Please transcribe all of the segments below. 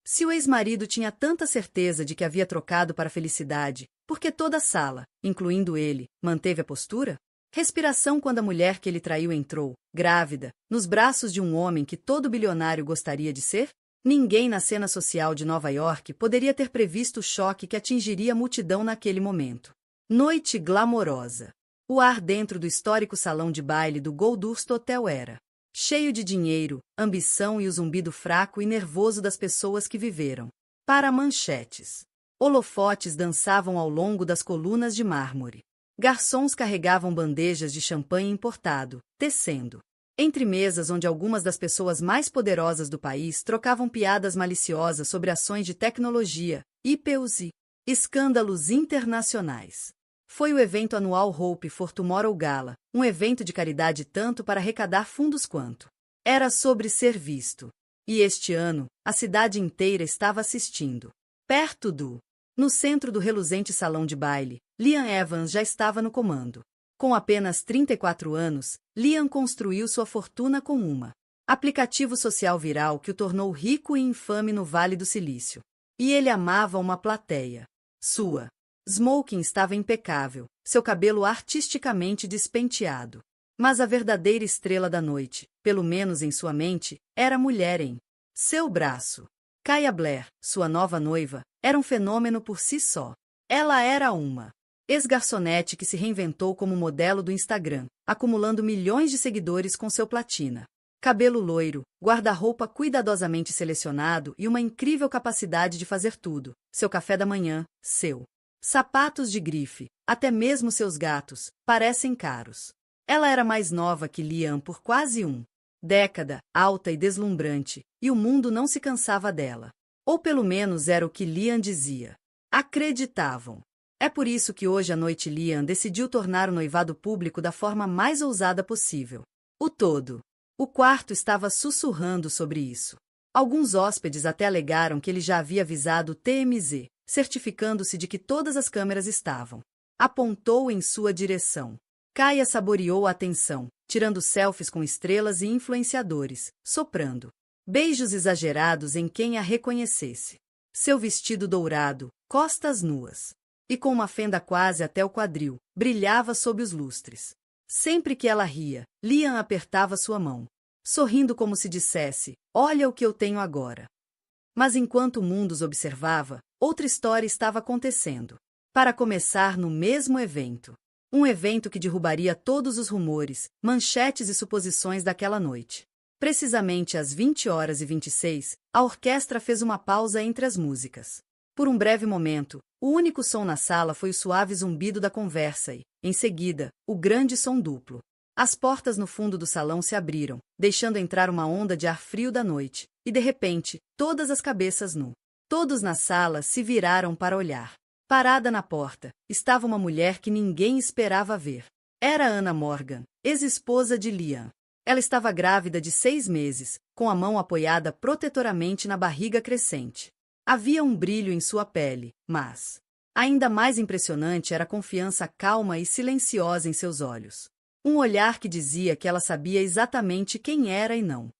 Se o ex-marido tinha tanta certeza de que havia trocado para a felicidade, por que toda a sala, incluindo ele, manteve a postura? Respiração quando a mulher que ele traiu entrou, grávida, nos braços de um homem que todo bilionário gostaria de ser? Ninguém na cena social de Nova York poderia ter previsto o choque que atingiria a multidão naquele momento. Noite glamourosa. O ar dentro do histórico salão de baile do Goldust Hotel era cheio de dinheiro, ambição e o zumbido fraco e nervoso das pessoas que viveram. Para manchetes. Holofotes dançavam ao longo das colunas de mármore. Garçons carregavam bandejas de champanhe importado, tecendo. Entre mesas onde algumas das pessoas mais poderosas do país trocavam piadas maliciosas sobre ações de tecnologia, IPOs e escândalos internacionais. Foi o evento anual Hope for Tomorrow Gala, um evento de caridade tanto para arrecadar fundos quanto era sobre ser visto. E este ano, a cidade inteira estava assistindo. No centro do reluzente salão de baile, Liam Evans já estava no comando. Com apenas 34 anos, Liam construiu sua fortuna com uma aplicativo social viral que o tornou rico e infame no Vale do Silício. E ele amava uma plateia. Sua smoking estava impecável, seu cabelo artisticamente despenteado. Mas a verdadeira estrela da noite, pelo menos em sua mente, era a mulher em seu braço. Kaya Blair, sua nova noiva, era um fenômeno por si só. Ela era uma ex-garçonete que se reinventou como modelo do Instagram, acumulando milhões de seguidores com seu platina. Cabelo loiro, guarda-roupa cuidadosamente selecionado e uma incrível capacidade de fazer tudo. Seu café da manhã, seu sapatos de grife, até mesmo seus gatos, parecem caros. Ela era mais nova que Liam por quase década, alta e deslumbrante, e o mundo não se cansava dela. Ou pelo menos era o que Liam dizia. Acreditavam. É por isso que hoje à noite Liam decidiu tornar o noivado público da forma mais ousada possível. O quarto estava sussurrando sobre isso. Alguns hóspedes até alegaram que ele já havia avisado o TMZ, certificando-se de que todas as câmeras estavam. Apontou em sua direção. Kaya saboreou a atenção, tirando selfies com estrelas e influenciadores, soprando beijos exagerados em quem a reconhecesse. Seu vestido dourado, costas nuas e com uma fenda quase até o quadril, brilhava sob os lustres. Sempre que ela ria, Liam apertava sua mão, sorrindo como se dissesse: "Olha o que eu tenho agora." Mas enquanto o mundo os observava, outra história estava acontecendo. Para começar, no mesmo evento. Um evento que derrubaria todos os rumores, manchetes e suposições daquela noite. Precisamente às 20h26, a orquestra fez uma pausa entre as músicas. Por um breve momento, o único som na sala foi o suave zumbido da conversa e, em seguida, o grande som duplo. As portas no fundo do salão se abriram, deixando entrar uma onda de ar frio da noite, e de repente, todas as cabeças todos na sala se viraram para olhar. Parada na porta, estava uma mulher que ninguém esperava ver. Era Anna Morgan, ex-esposa de Liam. Ela estava grávida de 6 meses, com a mão apoiada protetoramente na barriga crescente. Havia um brilho em sua pele, mas ainda mais impressionante era a confiança calma e silenciosa em seus olhos. Um olhar que dizia que ela sabia exatamente quem era e não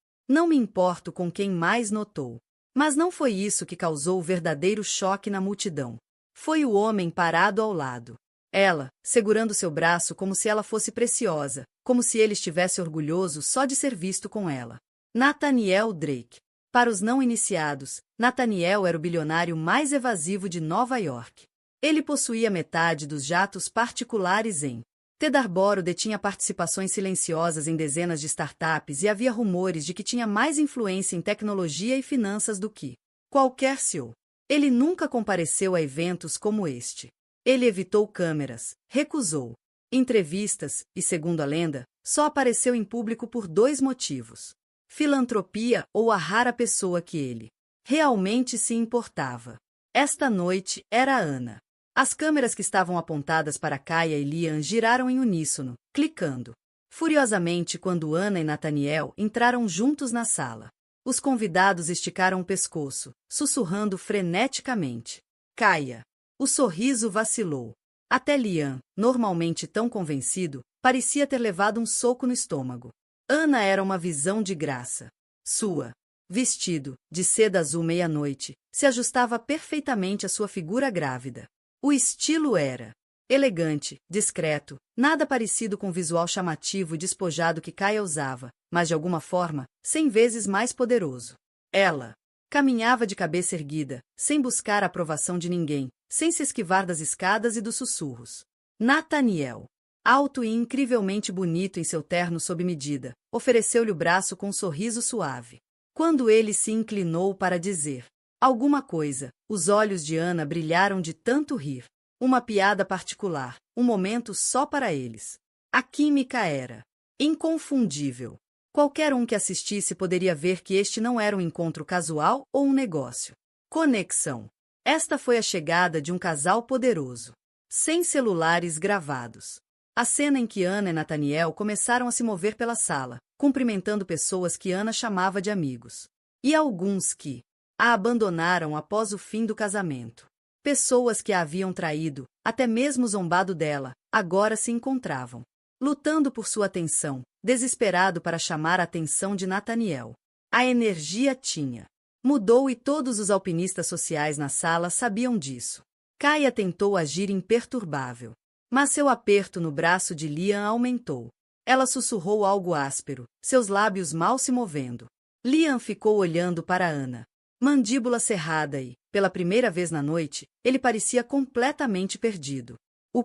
me importo com quem mais notou. Mas não foi isso que causou o verdadeiro choque na multidão. Foi o homem parado ao lado. Ela, segurando seu braço como se ela fosse preciosa, como se ele estivesse orgulhoso só de ser visto com ela. Nathaniel Drake. Para os não iniciados, Nathaniel era o bilionário mais evasivo de Nova York. Ele possuía metade dos jatos particulares em Tedarboro, detinha participações silenciosas em dezenas de startups e havia rumores de que tinha mais influência em tecnologia e finanças do que qualquer CEO. Ele nunca compareceu a eventos como este. Ele evitou câmeras, recusou entrevistas e, segundo a lenda, só apareceu em público por 2 motivos: filantropia ou a rara pessoa que ele realmente se importava. Esta noite era Anna. As câmeras que estavam apontadas para Kaya e Liam giraram em uníssono, clicando furiosamente quando Anna e Nathaniel entraram juntos na sala. Os convidados esticaram o pescoço, sussurrando freneticamente. Kaya. O sorriso vacilou. Até Liam, normalmente tão convencido, parecia ter levado um soco no estômago. Anna era uma visão de graça. Sua vestido, de seda azul meia-noite, se ajustava perfeitamente à sua figura grávida. O estilo era elegante, discreto, nada parecido com o visual chamativo e despojado que Kaia usava, mas de alguma forma, 100 vezes mais poderoso. Ela caminhava de cabeça erguida, sem buscar a aprovação de ninguém, sem se esquivar das escadas e dos sussurros. Nathaniel, alto e incrivelmente bonito em seu terno sob medida, ofereceu-lhe o braço com um sorriso suave. Quando ele se inclinou para dizer alguma coisa, os olhos de Ana brilharam de tanto rir. Uma piada particular, um momento só para eles. A química era inconfundível. Qualquer um que assistisse poderia ver que este não era um encontro casual ou um negócio. Conexão. Esta foi a chegada de um casal poderoso. Sem celulares gravados. A cena em que Ana e Nathaniel começaram a se mover pela sala, cumprimentando pessoas que Ana chamava de amigos. E alguns que a abandonaram após o fim do casamento. Pessoas que a haviam traído, até mesmo zombado dela, agora se encontravam lutando por sua atenção, desesperado para chamar a atenção de Nathaniel. A energia tinha mudou e todos os alpinistas sociais na sala sabiam disso. Kaia tentou agir imperturbável, mas seu aperto no braço de Liam aumentou. Ela sussurrou algo áspero, seus lábios mal se movendo. Liam ficou olhando para Ana, mandíbula cerrada e, pela primeira vez na noite, ele parecia completamente perdido. O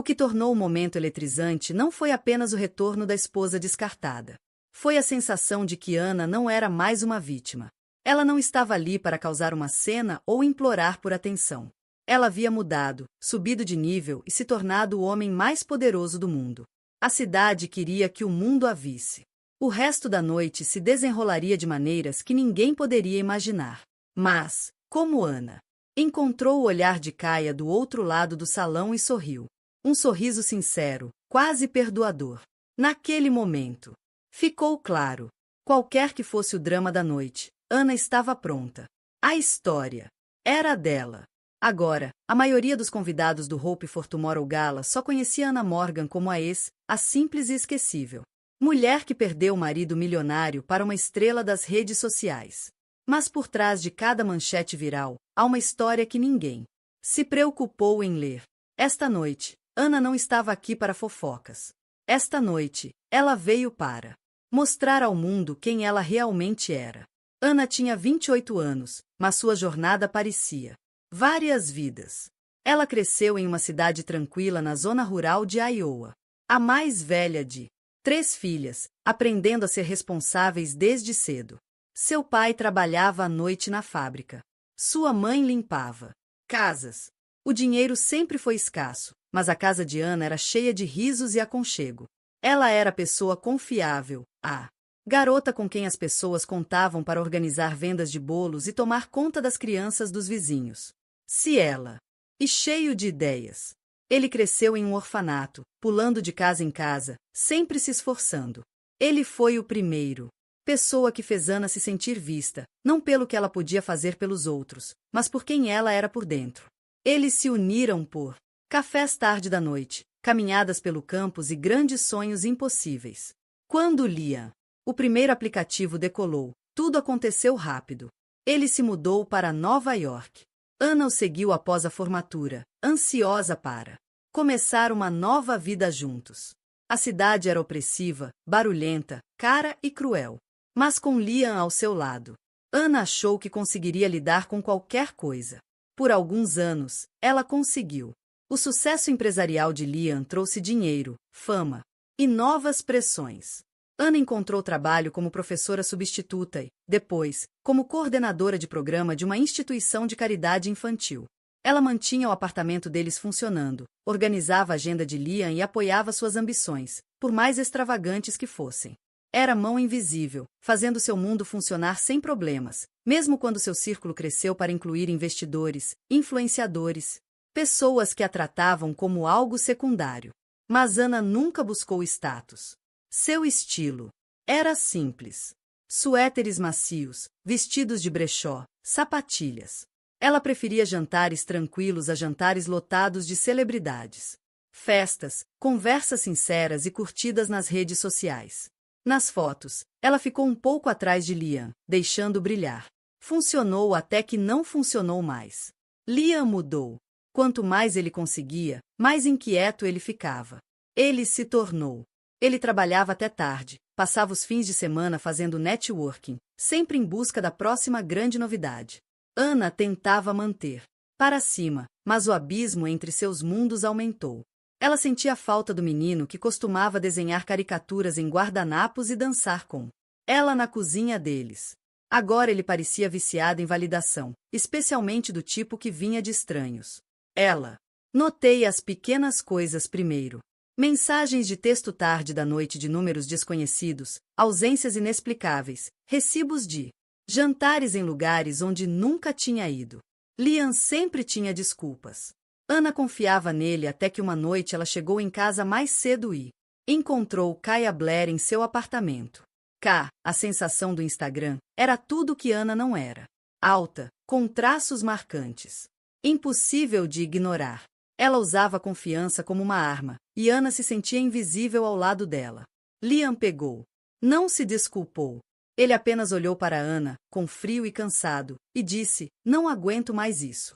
que tornou o momento eletrizante não foi apenas o retorno da esposa descartada. Foi a sensação de que Ana não era mais uma vítima. Ela não estava ali para causar uma cena ou implorar por atenção. Ela havia mudado, subido de nível e se tornado o homem mais poderoso do mundo. A cidade queria que o mundo a visse. O resto da noite se desenrolaria de maneiras que ninguém poderia imaginar. Mas, como Ana encontrou o olhar de Kaia do outro lado do salão e sorriu. Um sorriso sincero, quase perdoador. Naquele momento, ficou claro. Qualquer que fosse o drama da noite, Ana estava pronta. A história era dela. Agora, a maioria dos convidados do Hope for Tomorrow Gala só conhecia Ana Morgan como a simples e esquecível mulher que perdeu o marido milionário para uma estrela das redes sociais. Mas por trás de cada manchete viral, há uma história que ninguém se preocupou em ler. Esta noite, Ana não estava aqui para fofocas. Esta noite, ela veio para mostrar ao mundo quem ela realmente era. Ana tinha 28 anos, mas sua jornada parecia várias vidas. Ela cresceu em uma cidade tranquila na zona rural de Iowa. A mais velha de 3 filhas, aprendendo a ser responsáveis desde cedo. Seu pai trabalhava à noite na fábrica. Sua mãe limpava casas. O dinheiro sempre foi escasso, mas a casa de Ana era cheia de risos e aconchego. Ela era a pessoa confiável, a garota com quem as pessoas contavam para organizar vendas de bolos e tomar conta das crianças dos vizinhos. Se ela e cheio de ideias. Ele cresceu em um orfanato, pulando de casa em casa, sempre se esforçando. Ele foi o primeiro pessoa que fez Ana se sentir vista, não pelo que ela podia fazer pelos outros, mas por quem ela era por dentro. Eles se uniram por cafés tarde da noite, caminhadas pelo campus e grandes sonhos impossíveis. Quando Liam, o primeiro aplicativo decolou, tudo aconteceu rápido. Ele se mudou para Nova York. Ana o seguiu após a formatura, ansiosa para começar uma nova vida juntos. A cidade era opressiva, barulhenta, cara e cruel. Mas com Liam ao seu lado, Ana achou que conseguiria lidar com qualquer coisa. Por alguns anos, ela conseguiu. O sucesso empresarial de Liam trouxe dinheiro, fama e novas pressões. Ana encontrou trabalho como professora substituta e, depois, como coordenadora de programa de uma instituição de caridade infantil. Ela mantinha o apartamento deles funcionando, organizava a agenda de Liam e apoiava suas ambições, por mais extravagantes que fossem. Era mão invisível, fazendo seu mundo funcionar sem problemas, mesmo quando seu círculo cresceu para incluir investidores, influenciadores, pessoas que a tratavam como algo secundário. Mas Ana nunca buscou status. Seu estilo era simples. Suéteres macios, vestidos de brechó, sapatilhas. Ela preferia jantares tranquilos a jantares lotados de celebridades. Festas, conversas sinceras e curtidas nas redes sociais. Nas fotos, ela ficou um pouco atrás de Liam, deixando brilhar. Funcionou até que não funcionou mais. Liam mudou. Quanto mais ele conseguia, mais inquieto ele ficava. Ele se tornou. Ele trabalhava até tarde, passava os fins de semana fazendo networking, sempre em busca da próxima grande novidade. Ana tentava manter para cima, mas o abismo entre seus mundos aumentou. Ela sentia a falta do menino que costumava desenhar caricaturas em guardanapos e dançar com ela na cozinha deles. Agora ele parecia viciado em validação, especialmente do tipo que vinha de estranhos. Ela. Notei as pequenas coisas primeiro. Mensagens de texto tarde da noite de números desconhecidos, ausências inexplicáveis, recibos de jantares em lugares onde nunca tinha ido. Liam sempre tinha desculpas. Ana confiava nele até que uma noite ela chegou em casa mais cedo e encontrou Kaya Blair em seu apartamento. A sensação do Instagram, era tudo que Ana não era. Alta, com traços marcantes. Impossível de ignorar. Ela usava a confiança como uma arma, e Ana se sentia invisível ao lado dela. Liam pegou. Não se desculpou. Ele apenas olhou para Ana, com frio e cansado, e disse, não aguento mais isso.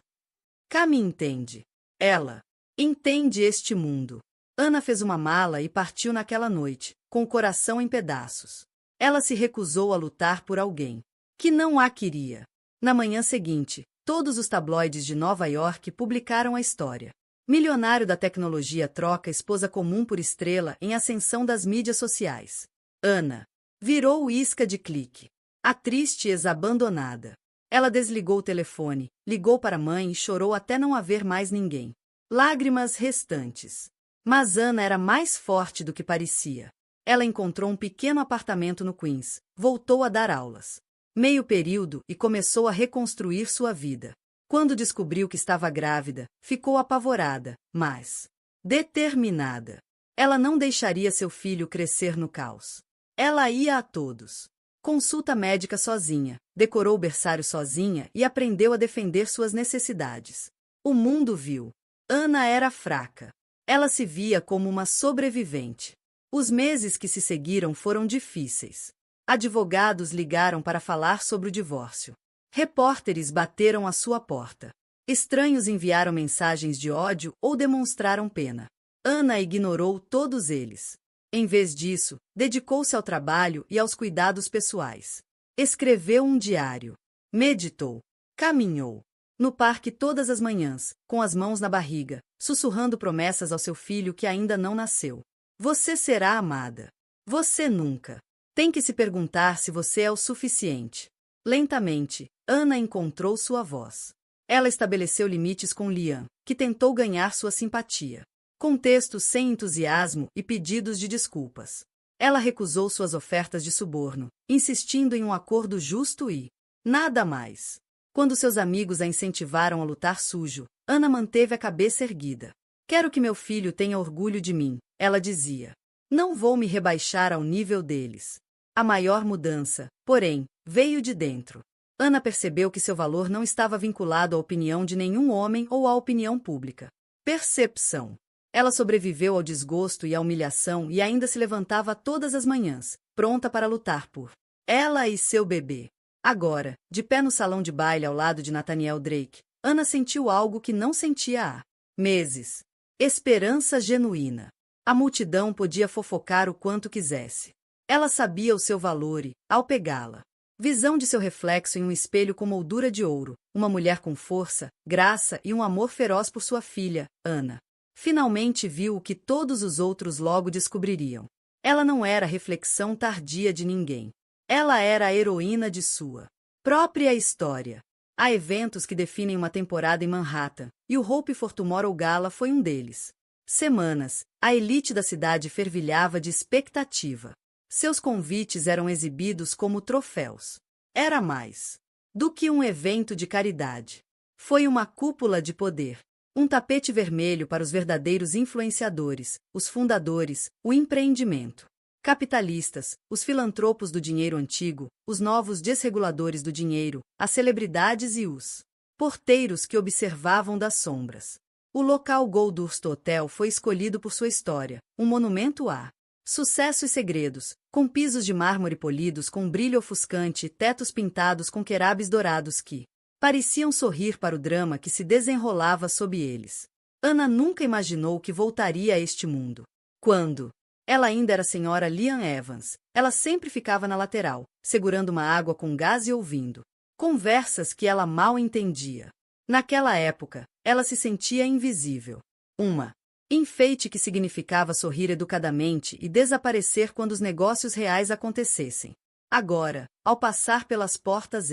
Me entende. Ela. Entende este mundo. Ana fez uma mala e partiu naquela noite, com o coração em pedaços. Ela se recusou a lutar por alguém que não a queria. Na manhã seguinte, todos os tabloides de Nova York publicaram a história. Milionário da tecnologia troca esposa comum por estrela em ascensão das mídias sociais. Ana virou isca de clique. A triste ex-abandonada. Ela desligou o telefone, ligou para a mãe e chorou até não haver mais ninguém. Lágrimas restantes. Mas Ana era mais forte do que parecia. Ela encontrou um pequeno apartamento no Queens, voltou a dar aulas. Meio período e começou a reconstruir sua vida. Quando descobriu que estava grávida, ficou apavorada, mas determinada. Ela não deixaria seu filho crescer no caos. Ela ia a todos. Consulta médica sozinha, decorou o berçário sozinha e aprendeu a defender suas necessidades. O mundo viu. Ana era fraca. Ela se via como uma sobrevivente. Os meses que se seguiram foram difíceis. Advogados ligaram para falar sobre o divórcio. Repórteres bateram à sua porta. Estranhos enviaram mensagens de ódio ou demonstraram pena. Ana ignorou todos eles. Em vez disso, dedicou-se ao trabalho e aos cuidados pessoais. Escreveu um diário. Meditou. Caminhou. No parque todas as manhãs, com as mãos na barriga, sussurrando promessas ao seu filho que ainda não nasceu. Você será amada. Você nunca. Tem que se perguntar se você é o suficiente. Lentamente, Ana encontrou sua voz. Ela estabeleceu limites com Liam, que tentou ganhar sua simpatia. Com textos sem entusiasmo e pedidos de desculpas. Ela recusou suas ofertas de suborno, insistindo em um acordo justo e nada mais. Quando seus amigos a incentivaram a lutar sujo, Ana manteve a cabeça erguida. Quero que meu filho tenha orgulho de mim, ela dizia. Não vou me rebaixar ao nível deles. A maior mudança, porém, veio de dentro. Ana percebeu que seu valor não estava vinculado à opinião de nenhum homem ou à opinião pública. Percepção. Ela sobreviveu ao desgosto e à humilhação e ainda se levantava todas as manhãs, pronta para lutar por ela e seu bebê. Agora, de pé no salão de baile ao lado de Nathaniel Drake, Ana sentiu algo que não sentia há meses. Esperança genuína. A multidão podia fofocar o quanto quisesse. Ela sabia o seu valor e, ao pegá-la, visão de seu reflexo em um espelho com moldura de ouro, uma mulher com força, graça e um amor feroz por sua filha, Ana. Finalmente viu o que todos os outros logo descobririam. Ela não era a reflexão tardia de ninguém. Ela era a heroína de sua própria história. Há eventos que definem uma temporada em Manhattan, e o Hope for Tomorrow Gala foi um deles. Semanas, a elite da cidade fervilhava de expectativa. Seus convites eram exibidos como troféus. Era mais do que um evento de caridade. Foi uma cúpula de poder. Um tapete vermelho para os verdadeiros influenciadores, os fundadores, o empreendimento. Capitalistas, os filantropos do dinheiro antigo, os novos desreguladores do dinheiro, as celebridades e os porteiros que observavam das sombras. O local Goldust Hotel foi escolhido por sua história, um monumento a Sucesso e segredos, com pisos de mármore polidos com um brilho ofuscante e tetos pintados com querubins dourados que pareciam sorrir para o drama que se desenrolava sob eles. Ana nunca imaginou que voltaria a este mundo. Quando ela ainda era a senhora Liam Evans, ela sempre ficava na lateral, segurando uma água com gás e ouvindo conversas que ela mal entendia. Naquela época, ela se sentia invisível. Uma enfeite que significava sorrir educadamente e desaparecer quando os negócios reais acontecessem. Agora, ao passar pelas portas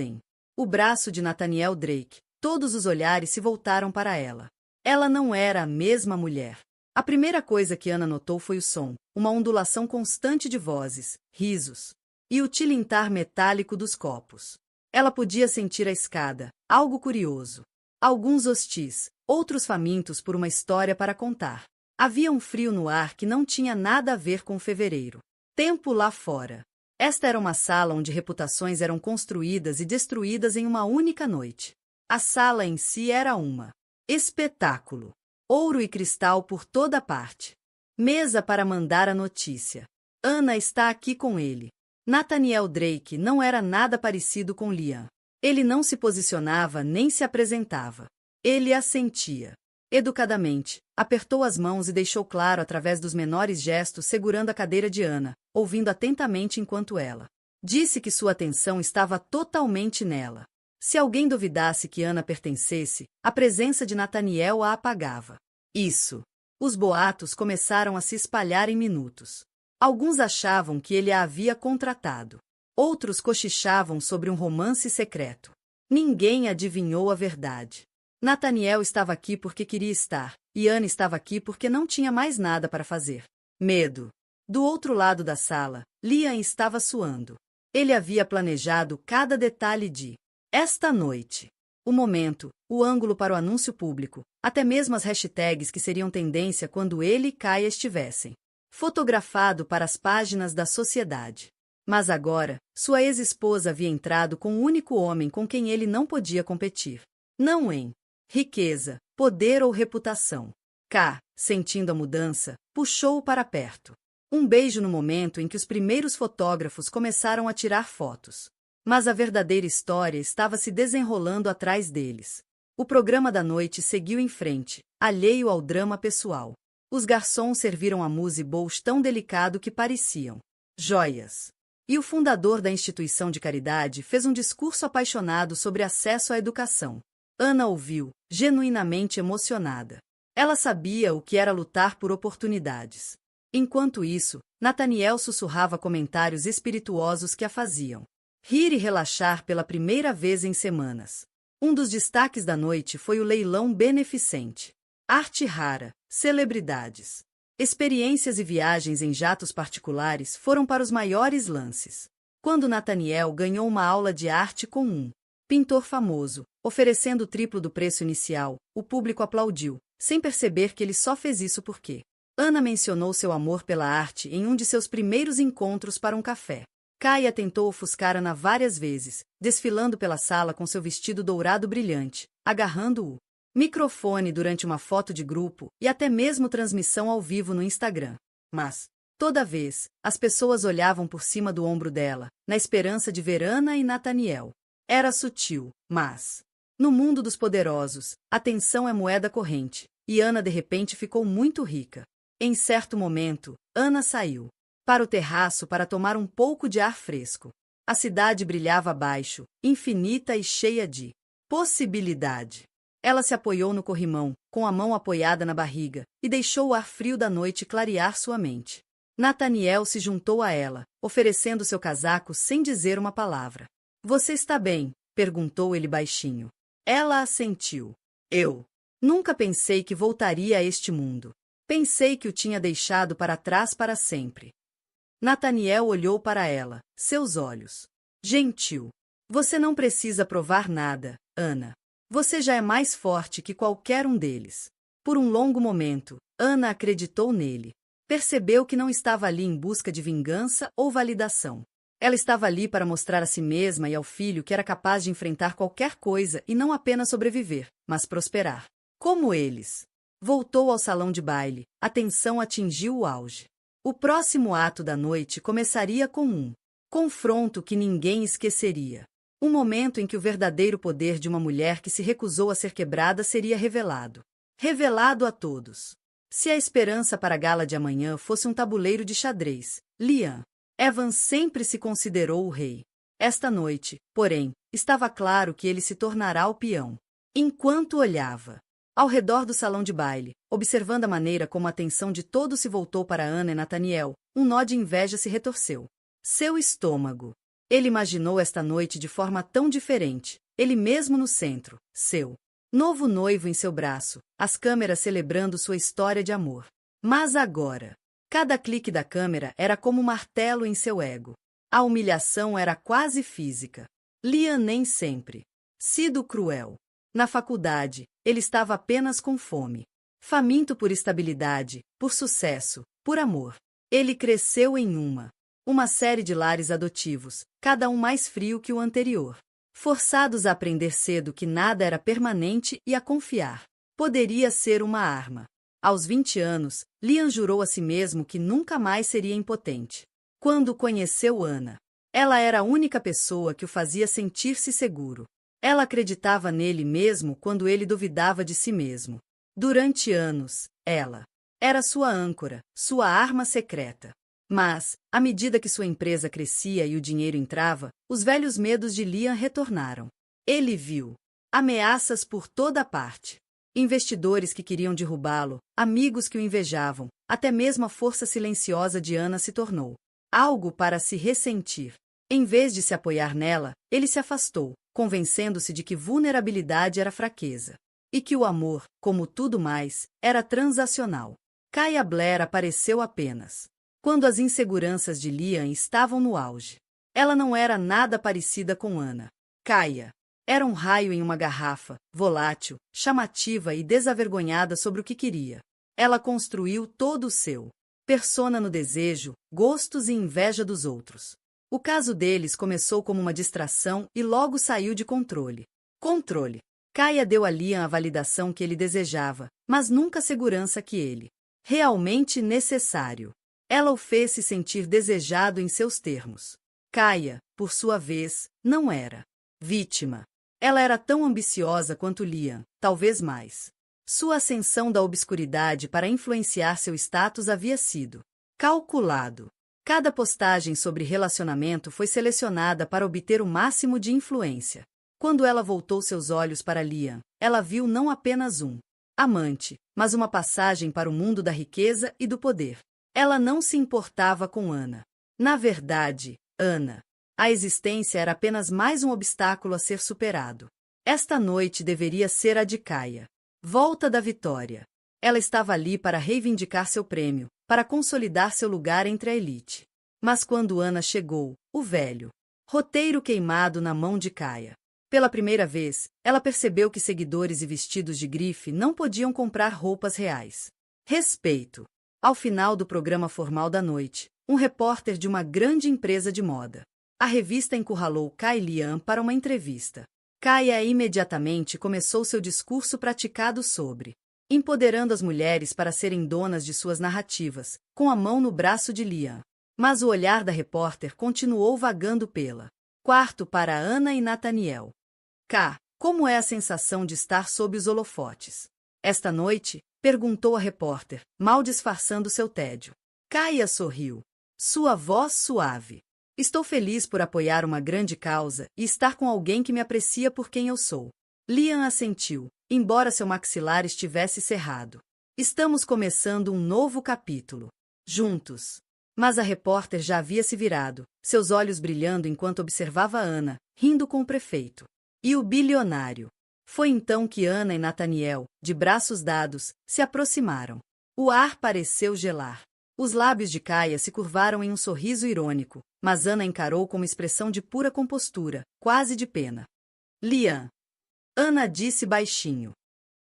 o braço de Nathaniel Drake, todos os olhares se voltaram para ela. Ela não era a mesma mulher. A primeira coisa que Ana notou foi o som, uma ondulação constante de vozes, risos e o tilintar metálico dos copos. Ela podia sentir a escada, algo curioso. Alguns hostis, outros famintos por uma história para contar. Havia um frio no ar que não tinha nada a ver com fevereiro. Tempo lá fora. Esta era uma sala onde reputações eram construídas e destruídas em uma única noite. A sala em si era espetáculo. Ouro e cristal por toda parte. Mesa para mandar a notícia. Ana está aqui com ele. Nathaniel Drake não era nada parecido com Liam. Ele não se posicionava nem se apresentava. Ele assentia. Educadamente, apertou as mãos e deixou claro através dos menores gestos segurando a cadeira de Ana, ouvindo atentamente enquanto ela disse que sua atenção estava totalmente nela. Se alguém duvidasse que Ana pertencesse, a presença de Nathaniel a apagava. Isso. Os boatos começaram a se espalhar em minutos. Alguns achavam que ele a havia contratado. Outros cochichavam sobre um romance secreto. Ninguém adivinhou a verdade. Nathaniel estava aqui porque queria estar, e Ana estava aqui porque não tinha mais nada para fazer. Medo. Do outro lado da sala, Liam estava suando. Ele havia planejado cada detalhe de esta noite. O momento, o ângulo para o anúncio público, até mesmo as hashtags que seriam tendência quando ele e Kaia estivessem fotografado para as páginas da sociedade. Mas agora, sua ex-esposa havia entrado com o único homem com quem ele não podia competir. Não em riqueza, poder ou reputação. K, sentindo a mudança, puxou-o para perto. Um beijo no momento em que os primeiros fotógrafos começaram a tirar fotos. Mas a verdadeira história estava se desenrolando atrás deles. O programa da noite seguiu em frente, alheio ao drama pessoal. Os garçons serviram a mousse-bowls tão delicado que pareciam joias. E o fundador da instituição de caridade fez um discurso apaixonado sobre acesso à educação. Ana ouviu, genuinamente emocionada. Ela sabia o que era lutar por oportunidades. Enquanto isso, Nathaniel sussurrava comentários espirituosos que a faziam rir e relaxar pela primeira vez em semanas. Um dos destaques da noite foi o leilão beneficente. Arte rara, celebridades, experiências e viagens em jatos particulares foram para os maiores lances. Quando Nathaniel ganhou uma aula de arte com um pintor famoso, oferecendo o triplo do preço inicial, o público aplaudiu, sem perceber que ele só fez isso porque Ana mencionou seu amor pela arte em um de seus primeiros encontros para um café. Kaia tentou ofuscar Ana várias vezes, desfilando pela sala com seu vestido dourado brilhante, agarrando o microfone durante uma foto de grupo e até mesmo transmissão ao vivo no Instagram. Mas, toda vez, as pessoas olhavam por cima do ombro dela, na esperança de ver Ana e Nathaniel. Era sutil, mas no mundo dos poderosos, atenção é moeda corrente, e Ana de repente ficou muito rica. Em certo momento, Ana saiu para o terraço para tomar um pouco de ar fresco. A cidade brilhava abaixo, infinita e cheia de possibilidade. Ela se apoiou no corrimão, com a mão apoiada na barriga, e deixou o ar frio da noite clarear sua mente. Nathaniel se juntou a ela, oferecendo seu casaco sem dizer uma palavra. — Você está bem? Perguntou ele baixinho. Ela assentiu. Eu nunca pensei que voltaria a este mundo. Pensei que o tinha deixado para trás para sempre. Nathaniel olhou para ela, seus olhos gentil. Você não precisa provar nada, Ana. Você já é mais forte que qualquer um deles. Por um longo momento, Ana acreditou nele. Percebeu que não estava ali em busca de vingança ou validação. Ela estava ali para mostrar a si mesma e ao filho que era capaz de enfrentar qualquer coisa e não apenas sobreviver, mas prosperar. Como eles. Voltou ao salão de baile, a tensão atingiu o auge. O próximo ato da noite começaria com um confronto que ninguém esqueceria. Um momento em que o verdadeiro poder de uma mulher que se recusou a ser quebrada seria revelado. Revelado a todos. Se a esperança para a gala de amanhã fosse um tabuleiro de xadrez, Liam Evans sempre se considerou o rei. Esta noite, porém, estava claro que ele se tornará o peão. Enquanto olhava ao redor do salão de baile, observando a maneira como a atenção de todos se voltou para Anna e Nathaniel, um nó de inveja se retorceu. Seu estômago. Ele imaginou esta noite de forma tão diferente, ele mesmo no centro, seu novo noivo em seu braço, as câmeras celebrando sua história de amor. Mas agora, cada clique da câmera era como um martelo em seu ego. A humilhação era quase física. Liam nem sempre sido cruel. Na faculdade, ele estava apenas com fome. Faminto por estabilidade, por sucesso, por amor. Ele cresceu em uma série de lares adotivos, cada um mais frio que o anterior. Forçados a aprender cedo que nada era permanente e a confiar poderia ser uma arma. Aos 20 anos, Liam jurou a si mesmo que nunca mais seria impotente. Quando conheceu Anna, ela era a única pessoa que o fazia sentir-se seguro. Ela acreditava nele mesmo quando ele duvidava de si mesmo. Durante anos, ela era sua âncora, sua arma secreta. Mas, à medida que sua empresa crescia e o dinheiro entrava, os velhos medos de Liam retornaram. Ele viu ameaças por toda parte. Investidores que queriam derrubá-lo, amigos que o invejavam, até mesmo a força silenciosa de Anna se tornou algo para se ressentir. Em vez de se apoiar nela, ele se afastou, convencendo-se de que vulnerabilidade era fraqueza. E que o amor, como tudo mais, era transacional. Kaya Blair apareceu apenas quando as inseguranças de Liam estavam no auge. Ela não era nada parecida com Anna. Kaya era um raio em uma garrafa, volátil, chamativa e desavergonhada sobre o que queria. Ela construiu todo o seu persona no desejo, gostos e inveja dos outros. O caso deles começou como uma distração e logo saiu de controle. Controle. Kaya deu a Liam a validação que ele desejava, mas nunca a segurança que ele realmente necessário. Ela o fez se sentir desejado em seus termos. Kaya, por sua vez, não era vítima. Ela era tão ambiciosa quanto Liam, talvez mais. Sua ascensão da obscuridade para influenciar seu status havia sido calculado. Cada postagem sobre relacionamento foi selecionada para obter o máximo de influência. Quando ela voltou seus olhos para Liam, ela viu não apenas um amante, mas uma passagem para o mundo da riqueza e do poder. Ela não se importava com Anna. Na verdade, Anna. A existência era apenas mais um obstáculo a ser superado. Esta noite deveria ser a de Kaya. Volta da vitória. Ela estava ali para reivindicar seu prêmio, para consolidar seu lugar entre a elite. Mas quando Anna chegou, o velho roteiro queimado na mão de Kaya. Pela primeira vez, ela percebeu que seguidores e vestidos de grife não podiam comprar roupas reais. Respeito. Ao final do programa formal da noite, um repórter de uma grande empresa de moda. A revista encurralou Kaya e Liam para uma entrevista. Kaya imediatamente começou seu discurso praticado sobre empoderando as mulheres para serem donas de suas narrativas, com a mão no braço de Liam. Mas o olhar da repórter continuou vagando pela quarto para Anna e Nathaniel. Como é a sensação de estar sob os holofotes? Esta noite? Perguntou a repórter, mal disfarçando seu tédio. Kaya sorriu. Sua voz suave. Estou feliz por apoiar uma grande causa e estar com alguém que me aprecia por quem eu sou. Liam assentiu, embora seu maxilar estivesse cerrado. Estamos começando um novo capítulo. Juntos. Mas a repórter já havia se virado, seus olhos brilhando enquanto observava Anna, rindo com o prefeito. E o bilionário. Foi então que Anna e Nathaniel, de braços dados, se aproximaram. O ar pareceu gelar. Os lábios de Kaya se curvaram em um sorriso irônico, mas Anna encarou com uma expressão de pura compostura, quase de pena. Liam. Anna disse baixinho.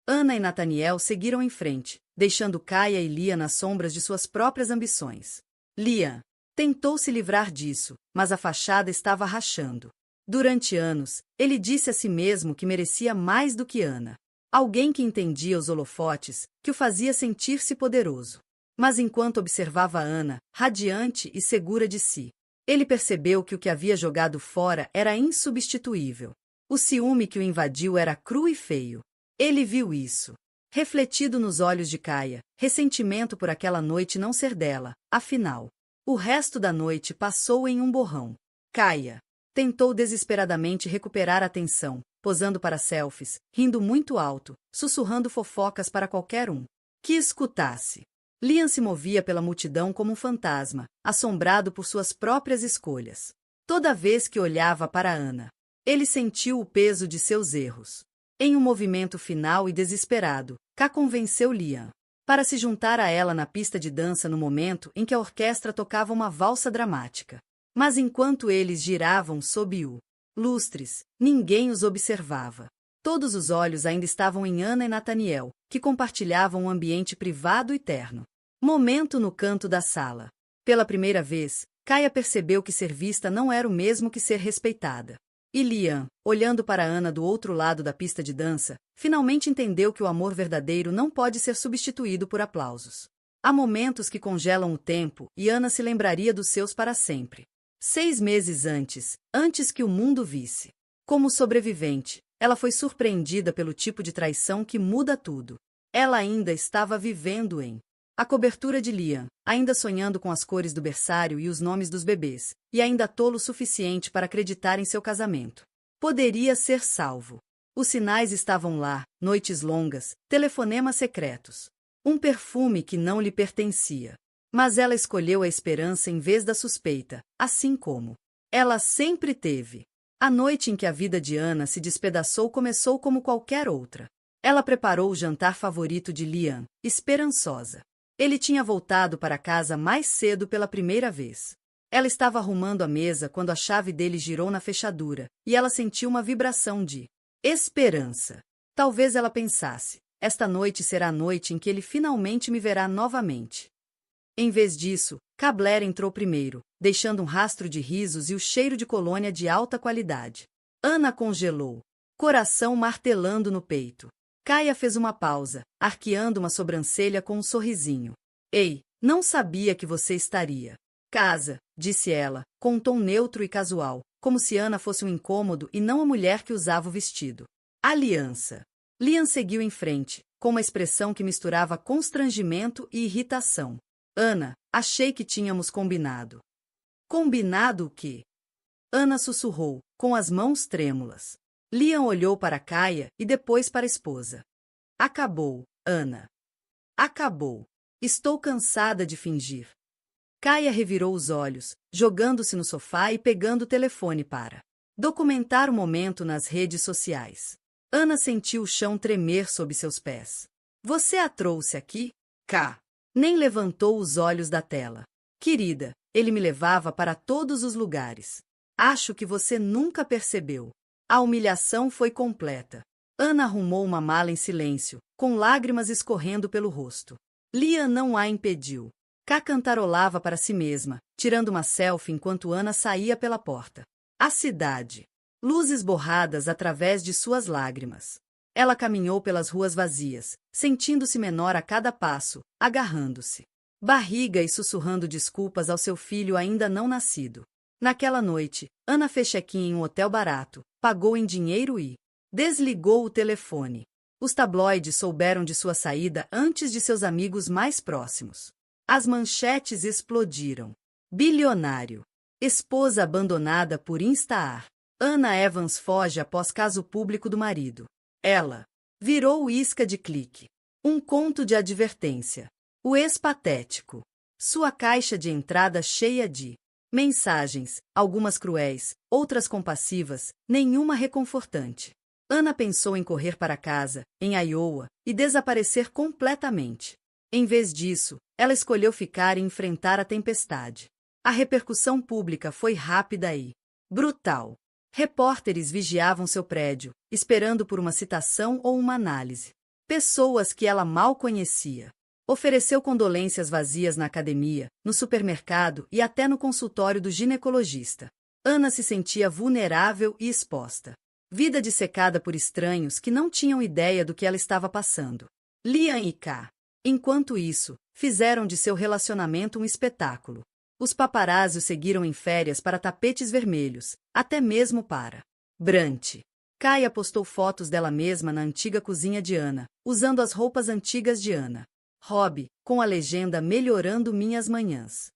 Anna e Nathaniel seguiram em frente, deixando Kaya e Liam nas sombras de suas próprias ambições. Liam tentou se livrar disso, mas a fachada estava rachando. Durante anos, ele disse a si mesmo que merecia mais do que Anna. Alguém que entendia os holofotes, que o fazia sentir-se poderoso. Mas enquanto observava Ana, radiante e segura de si, ele percebeu que o que havia jogado fora era insubstituível. O ciúme que o invadiu era cru e feio. Ele viu isso, refletido nos olhos de Kaia, ressentimento por aquela noite não ser dela, afinal. O resto da noite passou em um borrão. Kaia tentou desesperadamente recuperar a atenção, posando para selfies, rindo muito alto, sussurrando fofocas para qualquer um que escutasse. Liam se movia pela multidão como um fantasma, assombrado por suas próprias escolhas. Toda vez que olhava para Ana, ele sentiu o peso de seus erros. Em um movimento final e desesperado, Ká convenceu Liam para se juntar a ela na pista de dança no momento em que a orquestra tocava uma valsa dramática. Mas enquanto eles giravam sob o lustres, ninguém os observava. Todos os olhos ainda estavam em Ana e Nathaniel, que compartilhavam um ambiente privado e terno. Momento no canto da sala. Pela primeira vez, Kaia percebeu que ser vista não era o mesmo que ser respeitada. E Liam, olhando para Ana do outro lado da pista de dança, finalmente entendeu que o amor verdadeiro não pode ser substituído por aplausos. Há momentos que congelam o tempo e Ana se lembraria dos seus para sempre. 6 meses antes que o mundo visse. Como sobrevivente, ela foi surpreendida pelo tipo de traição que muda tudo. Ela ainda estava vivendo em a cobertura de Liam, ainda sonhando com as cores do berçário e os nomes dos bebês, e ainda tolo o suficiente para acreditar em seu casamento. Poderia ser salvo. Os sinais estavam lá, noites longas, telefonemas secretos. Um perfume que não lhe pertencia. Mas ela escolheu a esperança em vez da suspeita, assim como ela sempre teve. A noite em que a vida de Ana se despedaçou começou como qualquer outra. Ela preparou o jantar favorito de Liam, esperançosa. Ele tinha voltado para casa mais cedo pela primeira vez. Ela estava arrumando a mesa quando a chave dele girou na fechadura, e ela sentiu uma vibração de esperança. Talvez ela pensasse, esta noite será a noite em que ele finalmente me verá novamente. Em vez disso, Blair entrou primeiro, deixando um rastro de risos e o cheiro de colônia de alta qualidade. Ana congelou, coração martelando no peito. Kaia fez uma pausa, arqueando uma sobrancelha com um sorrisinho. Ei, não sabia que você estaria. Casa, disse ela, com um tom neutro e casual, como se Ana fosse um incômodo e não a mulher que usava o vestido. Aliança. Liam seguiu em frente, com uma expressão que misturava constrangimento e irritação. Ana, achei que tínhamos combinado. Combinado o quê? Ana sussurrou, com as mãos trêmulas. Liam olhou para Kaia e depois para a esposa. Acabou, Ana. Acabou. Estou cansada de fingir. Kaia revirou os olhos, jogando-se no sofá e pegando o telefone para documentar o momento nas redes sociais. Ana sentiu o chão tremer sob seus pés. Você a trouxe aqui? Cá. Nem levantou os olhos da tela. Querida, ele me levava para todos os lugares. Acho que você nunca percebeu. A humilhação foi completa. Ana arrumou uma mala em silêncio, com lágrimas escorrendo pelo rosto. Liam não a impediu. Ká cantarolava para si mesma, tirando uma selfie enquanto Ana saía pela porta. A cidade. Luzes borradas através de suas lágrimas. Ela caminhou pelas ruas vazias, sentindo-se menor a cada passo, agarrando-se barriga e sussurrando desculpas ao seu filho ainda não nascido. Naquela noite, Ana fez check-in em um hotel barato, pagou em dinheiro e desligou o telefone. Os tabloides souberam de sua saída antes de seus amigos mais próximos. As manchetes explodiram. Bilionário. Esposa abandonada por Instaar. Ana Evans foge após caso público do marido. Ela virou isca de clique. Um conto de advertência. O ex-patético. Sua caixa de entrada cheia de mensagens, algumas cruéis, outras compassivas, nenhuma reconfortante. Ana pensou em correr para casa, em Iowa, e desaparecer completamente. Em vez disso, ela escolheu ficar e enfrentar a tempestade. A repercussão pública foi rápida e brutal. Repórteres vigiavam seu prédio, esperando por uma citação ou uma análise. Pessoas que ela mal conhecia. Ofereceu condolências vazias na academia, no supermercado e até no consultório do ginecologista. Ana se sentia vulnerável e exposta. Vida dissecada por estranhos que não tinham ideia do que ela estava passando. Liam e Ká Enquanto isso, fizeram de seu relacionamento um espetáculo. Os paparazzi o seguiram em férias para tapetes vermelhos, até mesmo para Brant. Kaia postou fotos dela mesma na antiga cozinha de Ana, usando as roupas antigas de Ana. Rob, com a legenda "Melhorando minhas manhãs".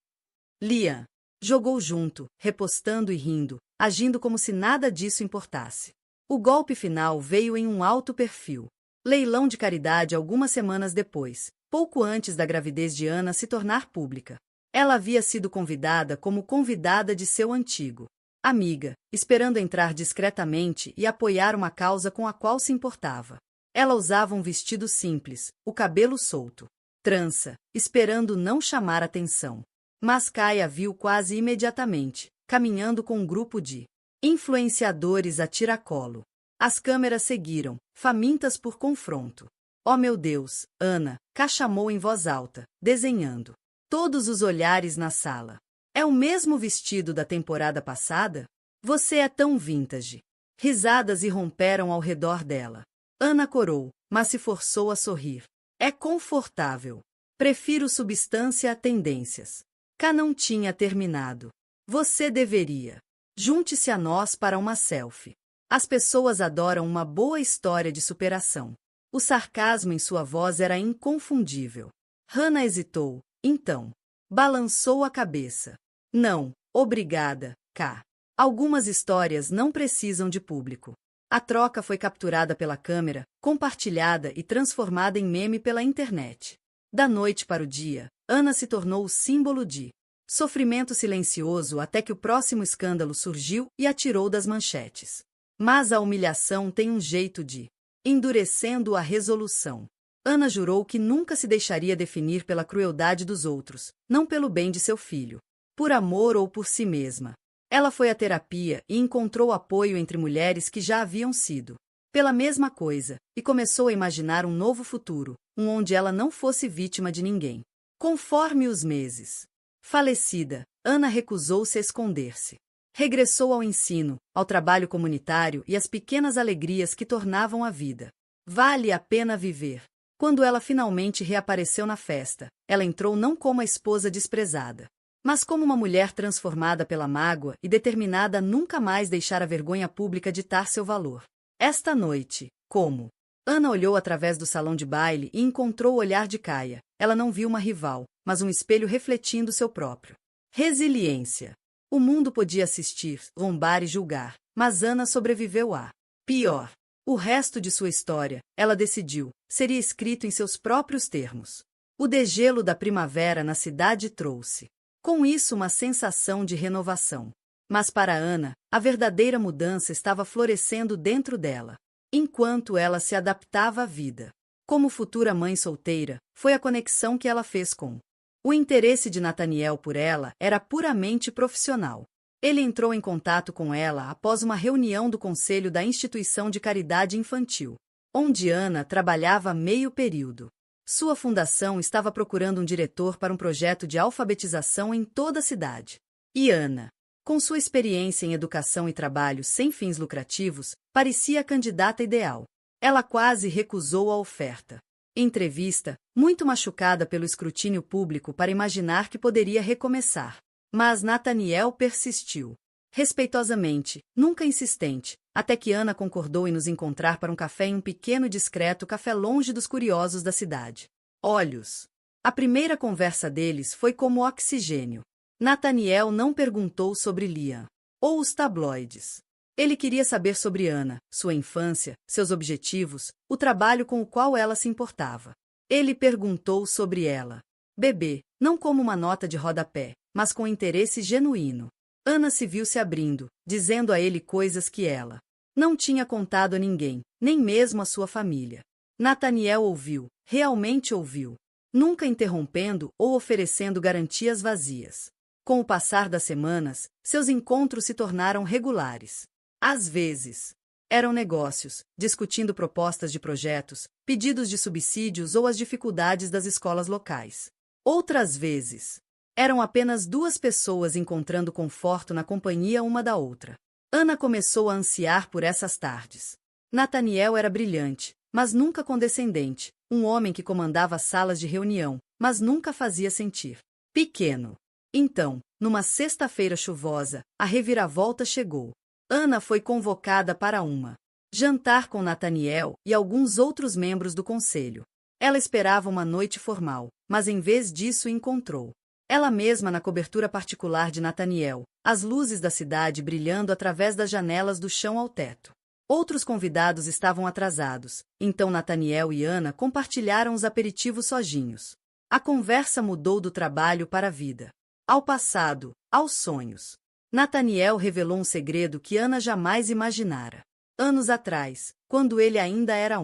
Liam jogou junto, repostando e rindo, agindo como se nada disso importasse. O golpe final veio em um alto perfil. Leilão de caridade algumas semanas depois, pouco antes da gravidez de Ana se tornar pública. Ela havia sido convidada como convidada de seu antigo amiga, esperando entrar discretamente e apoiar uma causa com a qual se importava. Ela usava um vestido simples, o cabelo solto, trança, esperando não chamar atenção. Mas Kaia viu quase imediatamente, caminhando com um grupo de influenciadores a tiracolo. As câmeras seguiram, famintas por confronto. "Oh meu Deus", Ana chamou em voz alta, desenhando todos os olhares na sala. "É o mesmo vestido da temporada passada? Você é tão vintage." Risadas irromperam ao redor dela. Ana corou, mas se forçou a sorrir. "É confortável. Prefiro substância a tendências." Cá não tinha terminado. "Você deveria. Junte-se a nós para uma selfie." As pessoas adoram uma boa história de superação. O sarcasmo em sua voz era inconfundível. Hannah hesitou, então balançou a cabeça. "Não, obrigada, K. Algumas histórias não precisam de público." A troca foi capturada pela câmera, compartilhada e transformada em meme pela internet. Da noite para o dia, Ana se tornou o símbolo de sofrimento silencioso até que o próximo escândalo surgiu e a tirou das manchetes. Mas a humilhação tem um jeito de endurecendo a resolução. Ana jurou que nunca se deixaria definir pela crueldade dos outros, não pelo bem de seu filho, por amor ou por si mesma. Ela foi à terapia e encontrou apoio entre mulheres que já haviam sido pela mesma coisa, e começou a imaginar um novo futuro, onde ela não fosse vítima de ninguém. Conforme os meses. Falecida, Ana recusou-se a esconder-se. Regressou ao ensino, ao trabalho comunitário e às pequenas alegrias que tornavam a vida. Vale a pena viver. Quando ela finalmente reapareceu na festa, ela entrou não como a esposa desprezada, mas como uma mulher transformada pela mágoa e determinada a nunca mais deixar a vergonha pública ditar seu valor. Esta noite, como? Ana olhou através do salão de baile e encontrou o olhar de Kaia. Ela não viu uma rival, mas um espelho refletindo seu próprio. Resiliência. O mundo podia assistir, zombar e julgar, mas Ana sobreviveu a pior. O resto de sua história, ela decidiu, seria escrito em seus próprios termos. O degelo da primavera na cidade trouxe, com isso, uma sensação de renovação. Mas para Ana, a verdadeira mudança estava florescendo dentro dela, enquanto ela se adaptava à vida. Como futura mãe solteira, foi a conexão que ela fez com o interesse de Nathaniel por ela era puramente profissional. Ele entrou em contato com ela após uma reunião do conselho da instituição de caridade infantil, onde Ana trabalhava meio período. Sua fundação estava procurando um diretor para um projeto de alfabetização em toda a cidade. E Ana, com sua experiência em educação e trabalho sem fins lucrativos, parecia a candidata ideal. Ela quase recusou a oferta. Entrevista, muito machucada pelo escrutínio público para imaginar que poderia recomeçar. Mas Nathaniel persistiu. Respeitosamente, nunca insistente, até que Ana concordou em nos encontrar para um café em um pequeno e discreto café longe dos curiosos da cidade. Olhos. A primeira conversa deles foi como oxigênio. Nathaniel não perguntou sobre Liam ou os tabloides. Ele queria saber sobre Ana, sua infância, seus objetivos, o trabalho com o qual ela se importava. Ele perguntou sobre ela. Bebê, não como uma nota de rodapé, mas com interesse genuíno. Ana se viu se abrindo, dizendo a ele coisas que ela não tinha contado a ninguém, nem mesmo a sua família. Nathaniel ouviu, realmente ouviu, nunca interrompendo ou oferecendo garantias vazias. Com o passar das semanas, seus encontros se tornaram regulares. Às vezes, eram negócios, discutindo propostas de projetos, pedidos de subsídios ou as dificuldades das escolas locais. Outras vezes, eram apenas duas pessoas encontrando conforto na companhia uma da outra. Ana começou a ansiar por essas tardes. Nathaniel era brilhante, mas nunca condescendente, um homem que comandava salas de reunião, mas nunca fazia sentir pequeno. Então, numa sexta-feira chuvosa, a reviravolta chegou. Ana foi convocada para uma jantar com Nathaniel e alguns outros membros do conselho. Ela esperava uma noite formal, mas em vez disso encontrou ela mesma na cobertura particular de Nathaniel, as luzes da cidade brilhando através das janelas do chão ao teto. Outros convidados estavam atrasados, então Nathaniel e Ana compartilharam os aperitivos sozinhos. A conversa mudou do trabalho para a vida, ao passado, aos sonhos. Nathaniel revelou um segredo que Ana jamais imaginara. Anos atrás, quando ele ainda era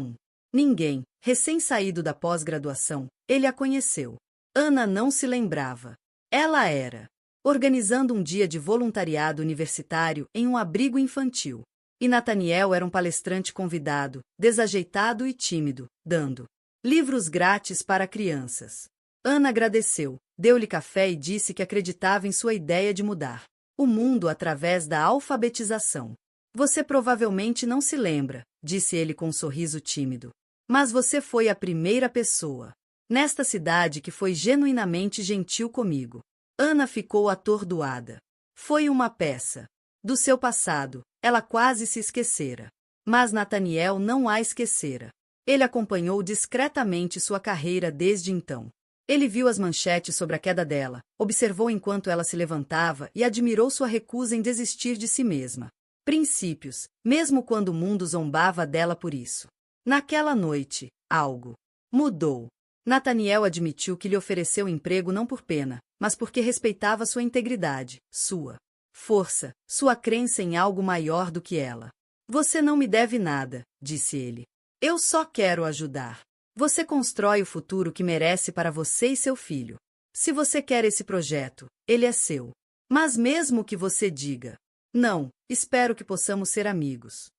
ninguém, recém-saído da pós-graduação, ele a conheceu. Ana não se lembrava. Ela era organizando um dia de voluntariado universitário em um abrigo infantil. E Nathaniel era um palestrante convidado, desajeitado e tímido, dando livros grátis para crianças. Ana agradeceu, deu-lhe café e disse que acreditava em sua ideia de mudar o mundo através da alfabetização. Você provavelmente não se lembra, disse ele com um sorriso tímido. Mas você foi a primeira pessoa nesta cidade que foi genuinamente gentil comigo. Ana ficou atordoada. Foi uma peça do seu passado, ela quase se esquecera. Mas Nathaniel não a esquecera. Ele acompanhou discretamente sua carreira desde então. Ele viu as manchetes sobre a queda dela, observou enquanto ela se levantava e admirou sua recusa em desistir de si mesma. Princípios, mesmo quando o mundo zombava dela por isso. Naquela noite, algo mudou. Nathaniel admitiu que lhe ofereceu emprego não por pena, mas porque respeitava sua integridade, sua força, sua crença em algo maior do que ela. Você não me deve nada, disse ele. Eu só quero ajudar. Você constrói o futuro que merece para você e seu filho. Se você quer esse projeto, ele é seu. Mas mesmo que você diga, não, espero que possamos ser amigos.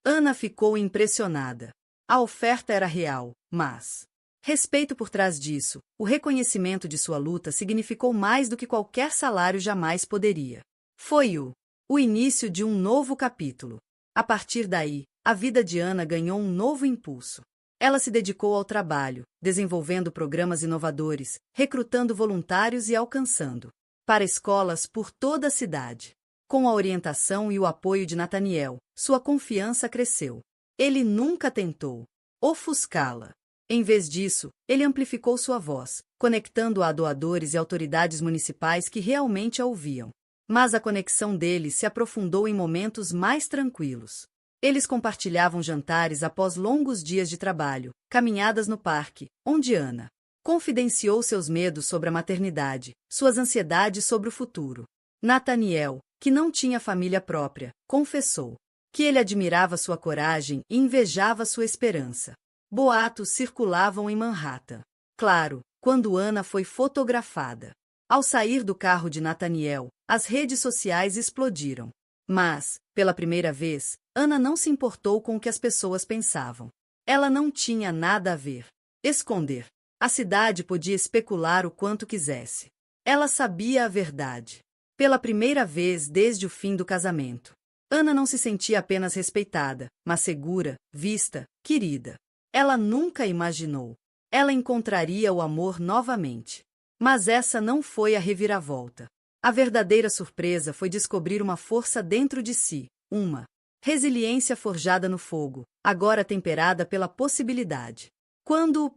Ana ficou impressionada. A oferta era real, mas respeito por trás disso, o reconhecimento de sua luta significou mais do que qualquer salário jamais poderia. Foi o início de um novo capítulo. A partir daí, a vida de Ana ganhou um novo impulso. Ela se dedicou ao trabalho, desenvolvendo programas inovadores, recrutando voluntários e alcançando para escolas por toda a cidade. Com a orientação e o apoio de Nathaniel, sua confiança cresceu. Ele nunca tentou ofuscá-la. Em vez disso, ele amplificou sua voz, conectando-a a doadores e autoridades municipais que realmente a ouviam. Mas a conexão deles se aprofundou em momentos mais tranquilos. Eles compartilhavam jantares após longos dias de trabalho, caminhadas no parque, onde Ana confidenciou seus medos sobre a maternidade, suas ansiedades sobre o futuro. Nathaniel, que não tinha família própria, confessou que ele admirava sua coragem e invejava sua esperança. Boatos circulavam em Manhattan. Claro, quando Ana foi fotografada. Ao sair do carro de Nathaniel, as redes sociais explodiram. Mas, pela primeira vez, Ana não se importou com o que as pessoas pensavam. Ela não tinha nada a ver. Esconder. A cidade podia especular o quanto quisesse. Ela sabia a verdade. Pela primeira vez desde o fim do casamento. Ana não se sentia apenas respeitada, mas segura, vista, querida. Ela nunca imaginou. Ela encontraria o amor novamente. Mas essa não foi a reviravolta. A verdadeira surpresa foi descobrir uma força dentro de si, uma resiliência forjada no fogo, agora temperada pela possibilidade. Quando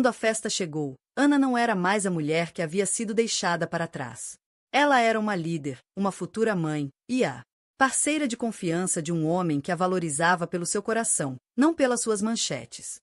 a festa chegou, Ana não era mais a mulher que havia sido deixada para trás. Ela era uma líder, uma futura mãe, e a parceira de confiança de um homem que a valorizava pelo seu coração, não pelas suas manchetes.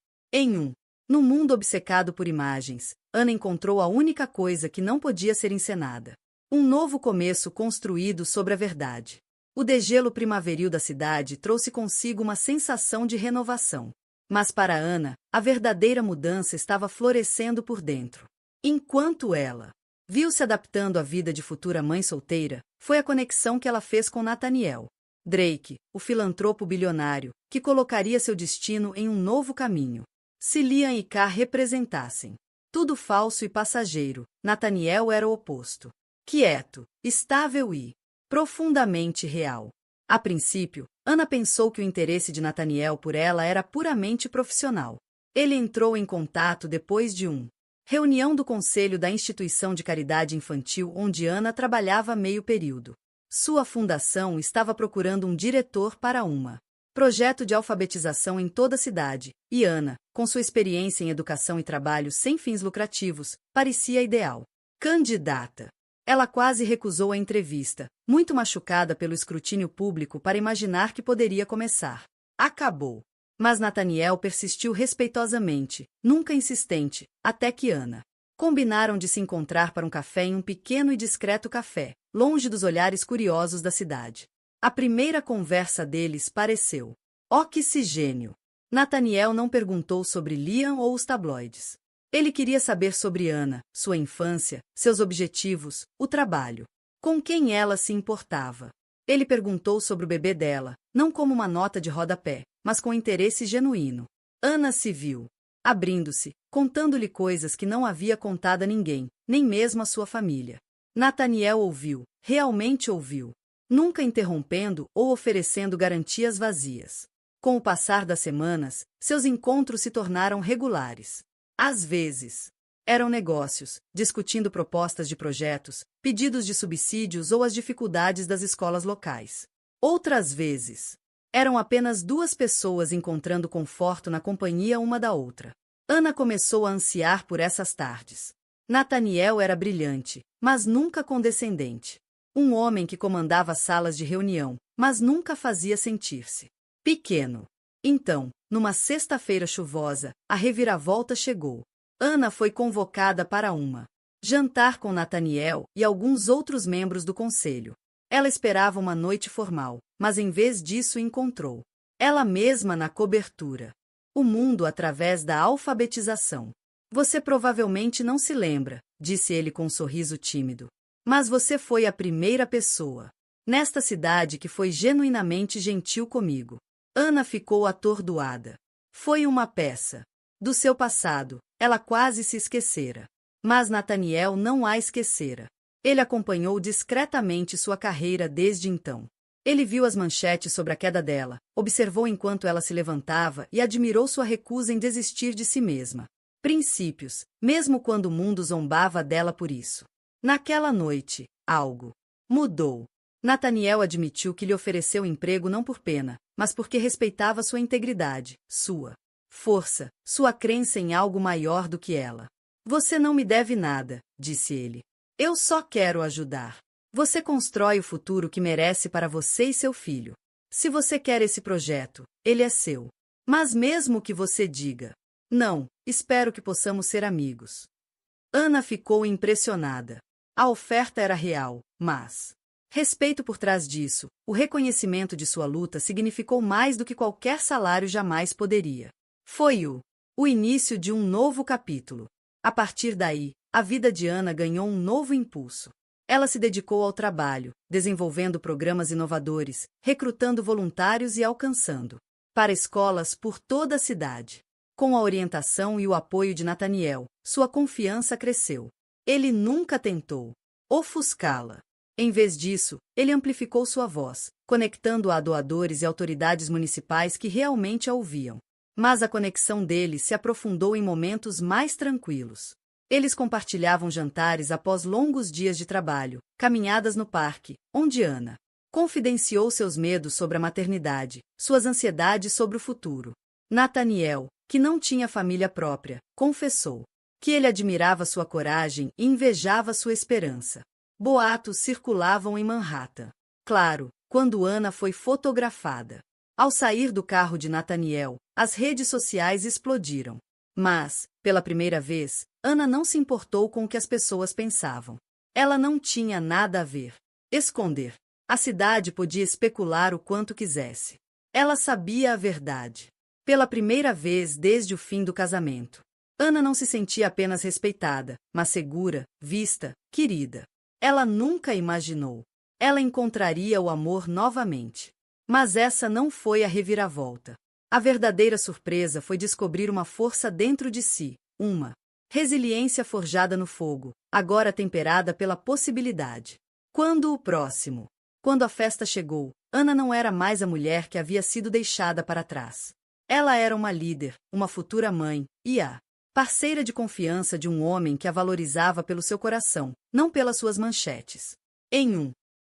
Num mundo obcecado por imagens, Ana encontrou a única coisa que não podia ser encenada. Um novo começo construído sobre a verdade. O degelo primaveril da cidade trouxe consigo uma sensação de renovação. Mas para Ana, a verdadeira mudança estava florescendo por dentro. Enquanto ela viu-se adaptando à vida de futura mãe solteira, foi a conexão que ela fez com Nathaniel Drake, o filantropo bilionário, que colocaria seu destino em um novo caminho. Se Liam e Car representassem tudo falso e passageiro, Nathaniel era o oposto. Quieto, estável e profundamente real. A princípio, Ana pensou que o interesse de Nathaniel por ela era puramente profissional. Ele entrou em contato depois de uma reunião do conselho da instituição de caridade infantil onde Ana trabalhava meio período. Sua fundação estava procurando um diretor para uma projeto de alfabetização em toda a cidade, e Ana, com sua experiência em educação e trabalho sem fins lucrativos, parecia ideal candidata. Ela quase recusou a entrevista, muito machucada pelo escrutínio público para imaginar que poderia começar. Acabou. Mas Nathaniel persistiu respeitosamente, nunca insistente, até que Ana combinaram de se encontrar para um café em um pequeno e discreto café, longe dos olhares curiosos da cidade. A primeira conversa deles pareceu oxigênio. Nathaniel não perguntou sobre Liam ou os tabloides. Ele queria saber sobre Ana, sua infância, seus objetivos, o trabalho. Com quem ela se importava. Ele perguntou sobre o bebê dela, não como uma nota de rodapé, mas com interesse genuíno. Ana se viu abrindo-se, contando-lhe coisas que não havia contado a ninguém, nem mesmo a sua família. Nathaniel ouviu, realmente ouviu, nunca interrompendo ou oferecendo garantias vazias. Com o passar das semanas, seus encontros se tornaram regulares. Às vezes, eram negócios, discutindo propostas de projetos, pedidos de subsídios ou as dificuldades das escolas locais. Outras vezes, eram apenas duas pessoas encontrando conforto na companhia uma da outra. Ana começou a ansiar por essas tardes. Nathaniel era brilhante, mas nunca condescendente. Um homem que comandava salas de reunião, mas nunca fazia sentir-se pequeno. Então, numa sexta-feira chuvosa, a reviravolta chegou. Ana foi convocada para uma jantar com Nathaniel e alguns outros membros do conselho. Ela esperava uma noite formal, mas em vez disso encontrou ela mesma na cobertura. O mundo através da alfabetização. Você provavelmente não se lembra, disse ele com um sorriso tímido. Mas você foi a primeira pessoa nesta cidade que foi genuinamente gentil comigo. Ana ficou atordoada. Foi uma peça do seu passado, ela quase se esquecera. Mas Nathaniel não a esquecera. Ele acompanhou discretamente sua carreira desde então. Ele viu as manchetes sobre a queda dela, observou enquanto ela se levantava e admirou sua recusa em desistir de si mesma. Princípios, mesmo quando o mundo zombava dela por isso. Naquela noite, algo mudou. Nathaniel admitiu que lhe ofereceu emprego não por pena, mas porque respeitava sua integridade, sua força, sua crença em algo maior do que ela. Você não me deve nada, disse ele. Eu só quero ajudar. Você constrói o futuro que merece para você e seu filho. Se você quer esse projeto, ele é seu. Mas mesmo que você diga, não, espero que possamos ser amigos. Ana ficou impressionada. A oferta era real, mas respeito por trás disso, o reconhecimento de sua luta significou mais do que qualquer salário jamais poderia. Foi o início de um novo capítulo. A partir daí, a vida de Ana ganhou um novo impulso. Ela se dedicou ao trabalho, desenvolvendo programas inovadores, recrutando voluntários e alcançando para escolas por toda a cidade. Com a orientação e o apoio de Nathaniel, sua confiança cresceu. Ele nunca tentou ofuscá-la. Em vez disso, ele amplificou sua voz, conectando-a a doadores e autoridades municipais que realmente a ouviam. Mas a conexão deles se aprofundou em momentos mais tranquilos. Eles compartilhavam jantares após longos dias de trabalho, caminhadas no parque, onde Ana confidenciou seus medos sobre a maternidade, suas ansiedades sobre o futuro. Nathaniel, que não tinha família própria, confessou que ele admirava sua coragem e invejava sua esperança. Boatos circulavam em Manhattan. Claro, quando Ana foi fotografada. Ao sair do carro de Nathaniel, as redes sociais explodiram. Mas, pela primeira vez, Ana não se importou com o que as pessoas pensavam. Ela não tinha nada a ver. Esconder. A cidade podia especular o quanto quisesse. Ela sabia a verdade. Pela primeira vez desde o fim do casamento. Ana não se sentia apenas respeitada, mas segura, vista, querida. Ela nunca imaginou. Ela encontraria o amor novamente. Mas essa não foi a reviravolta. A verdadeira surpresa foi descobrir uma força dentro de si, uma resiliência forjada no fogo, agora temperada pela possibilidade. Quando a festa chegou, Ana não era mais a mulher que havia sido deixada para trás. Ela era uma líder, uma futura mãe, e a parceira de confiança de um homem que a valorizava pelo seu coração, não pelas suas manchetes.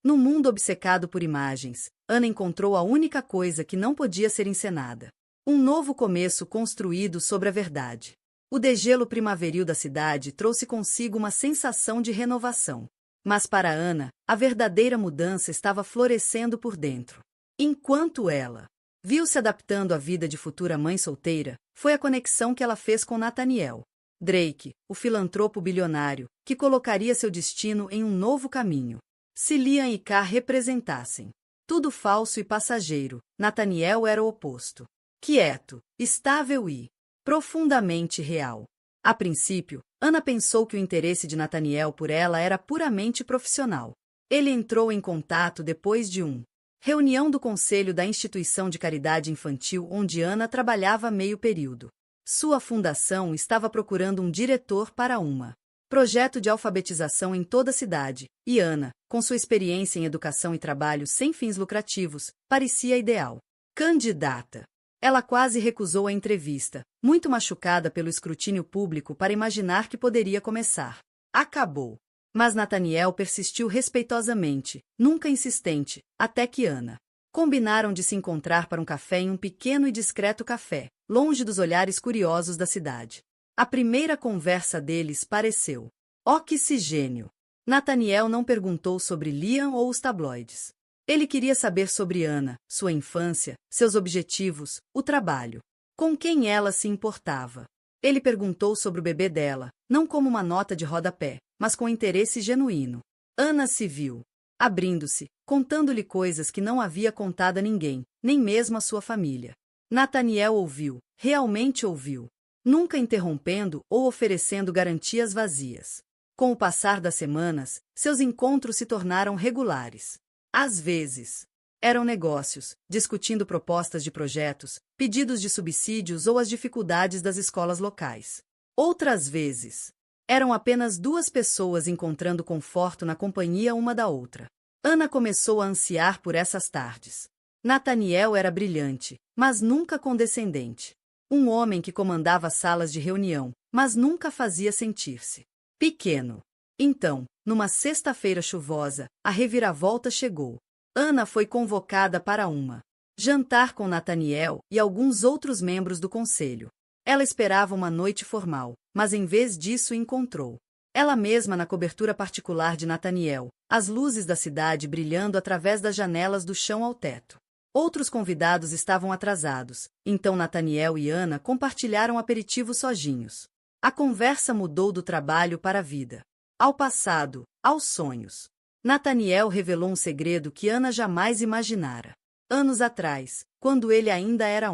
No mundo obcecado por imagens, Ana encontrou a única coisa que não podia ser encenada. Um novo começo construído sobre a verdade. O degelo primaveril da cidade trouxe consigo uma sensação de renovação. Mas para Ana, a verdadeira mudança estava florescendo por dentro. Enquanto ela viu-se adaptando à vida de futura mãe solteira, foi a conexão que ela fez com Nathaniel Drake, o filantropo bilionário, que colocaria seu destino em um novo caminho. Se Liam e Car representassem tudo falso e passageiro, Nathaniel era o oposto. Quieto, estável e profundamente real. A princípio, Ana pensou que o interesse de Nathaniel por ela era puramente profissional. Ele entrou em contato depois de uma reunião do conselho da instituição de caridade infantil onde Ana trabalhava meio período. Sua fundação estava procurando um diretor para uma projeto de alfabetização em toda a cidade, e Ana, com sua experiência em educação e trabalho sem fins lucrativos, parecia ideal candidata. Ela quase recusou a entrevista, muito machucada pelo escrutínio público para imaginar que poderia começar. Acabou. Mas Nathaniel persistiu respeitosamente, nunca insistente, até que Ana combinaram de se encontrar para um café em um pequeno e discreto café, longe dos olhares curiosos da cidade. A primeira conversa deles pareceu oxigênio. Nathaniel não perguntou sobre Liam ou os tabloides. Ele queria saber sobre Ana, sua infância, seus objetivos, o trabalho. Com quem ela se importava. Ele perguntou sobre o bebê dela, não como uma nota de rodapé, mas com interesse genuíno. Ana se viu abrindo-se, contando-lhe coisas que não havia contado a ninguém, nem mesmo a sua família. Nathaniel ouviu, realmente ouviu, nunca interrompendo ou oferecendo garantias vazias. Com o passar das semanas, seus encontros se tornaram regulares. Às vezes, eram negócios, discutindo propostas de projetos, pedidos de subsídios ou as dificuldades das escolas locais. Outras vezes, eram apenas duas pessoas encontrando conforto na companhia uma da outra. Ana começou a ansiar por essas tardes. Nathaniel era brilhante, mas nunca condescendente. Um homem que comandava salas de reunião, mas nunca fazia sentir-se pequeno. Então, numa sexta-feira chuvosa, a reviravolta chegou. Ana foi convocada para uma jantar com Nathaniel e alguns outros membros do conselho. Ela esperava uma noite formal, mas em vez disso encontrou ela mesma na cobertura particular de Nathaniel, as luzes da cidade brilhando através das janelas do chão ao teto. Outros convidados estavam atrasados, então Nathaniel e Ana compartilharam aperitivos sozinhos. A conversa mudou do trabalho para a vida, ao passado, aos sonhos. Nathaniel revelou um segredo que Ana jamais imaginara. Anos atrás, quando ele ainda era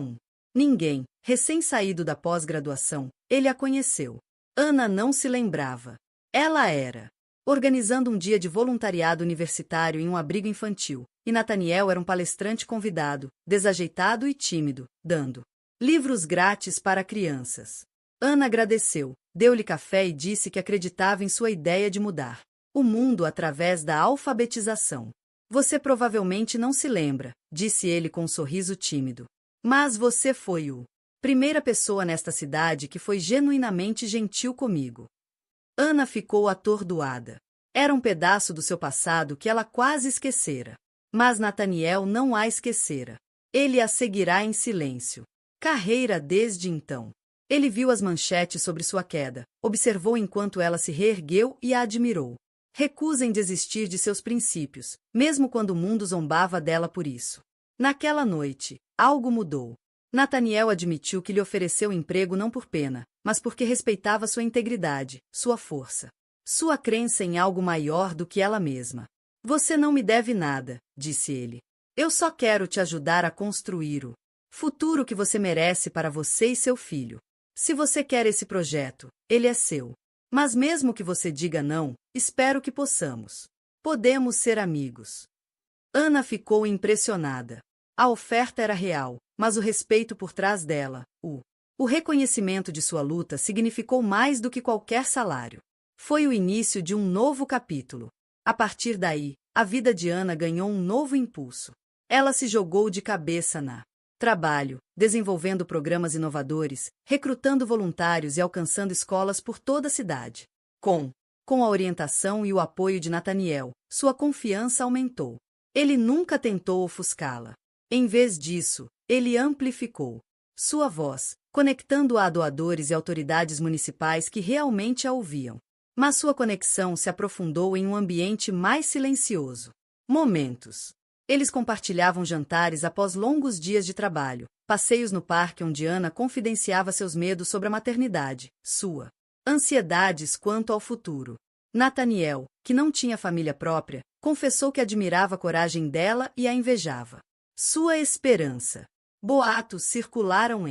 ninguém, recém-saído da pós-graduação, ele a conheceu. Ana não se lembrava. Ela era organizando um dia de voluntariado universitário em um abrigo infantil, e Nathaniel era um palestrante convidado, desajeitado e tímido, dando livros grátis para crianças. Ana agradeceu, deu-lhe café e disse que acreditava em sua ideia de mudar o mundo através da alfabetização. Você provavelmente não se lembra, disse ele com um sorriso tímido. Mas você foi a primeira pessoa nesta cidade que foi genuinamente gentil comigo. Ana ficou atordoada. Era um pedaço do seu passado que ela quase esquecera. Mas Nathaniel não a esquecera. Ele a seguirá em silêncio. Carreira desde então. Ele viu as manchetes sobre sua queda, observou enquanto ela se reergueu e a admirou. Recusa em desistir de seus princípios, mesmo quando o mundo zombava dela por isso. Naquela noite, algo mudou. Nathaniel admitiu que lhe ofereceu emprego não por pena, mas porque respeitava sua integridade, sua força, sua crença em algo maior do que ela mesma. Você não me deve nada, disse ele. Eu só quero te ajudar a construir o futuro que você merece para você e seu filho. Se você quer esse projeto, ele é seu. Mas mesmo que você diga não, espero que possamos. Podemos ser amigos. Ana ficou impressionada. A oferta era real, mas o respeito por trás dela, o reconhecimento de sua luta significou mais do que qualquer salário. Foi o início de um novo capítulo. A partir daí, a vida de Ana ganhou um novo impulso. Ela se jogou de cabeça na trabalho, desenvolvendo programas inovadores, recrutando voluntários e alcançando escolas por toda a cidade. Com a orientação e o apoio de Nathaniel, sua confiança aumentou. Ele nunca tentou ofuscá-la. Em vez disso, ele amplificou sua voz, conectando-a a doadores e autoridades municipais que realmente a ouviam. Mas sua conexão se aprofundou em um ambiente mais silencioso. Momentos. Eles compartilhavam jantares após longos dias de trabalho, passeios no parque onde Ana confidenciava seus medos sobre a maternidade, sua ansiedades quanto ao futuro. Nathaniel, que não tinha família própria, confessou que admirava a coragem dela e a invejava. Sua esperança. Boatos circularam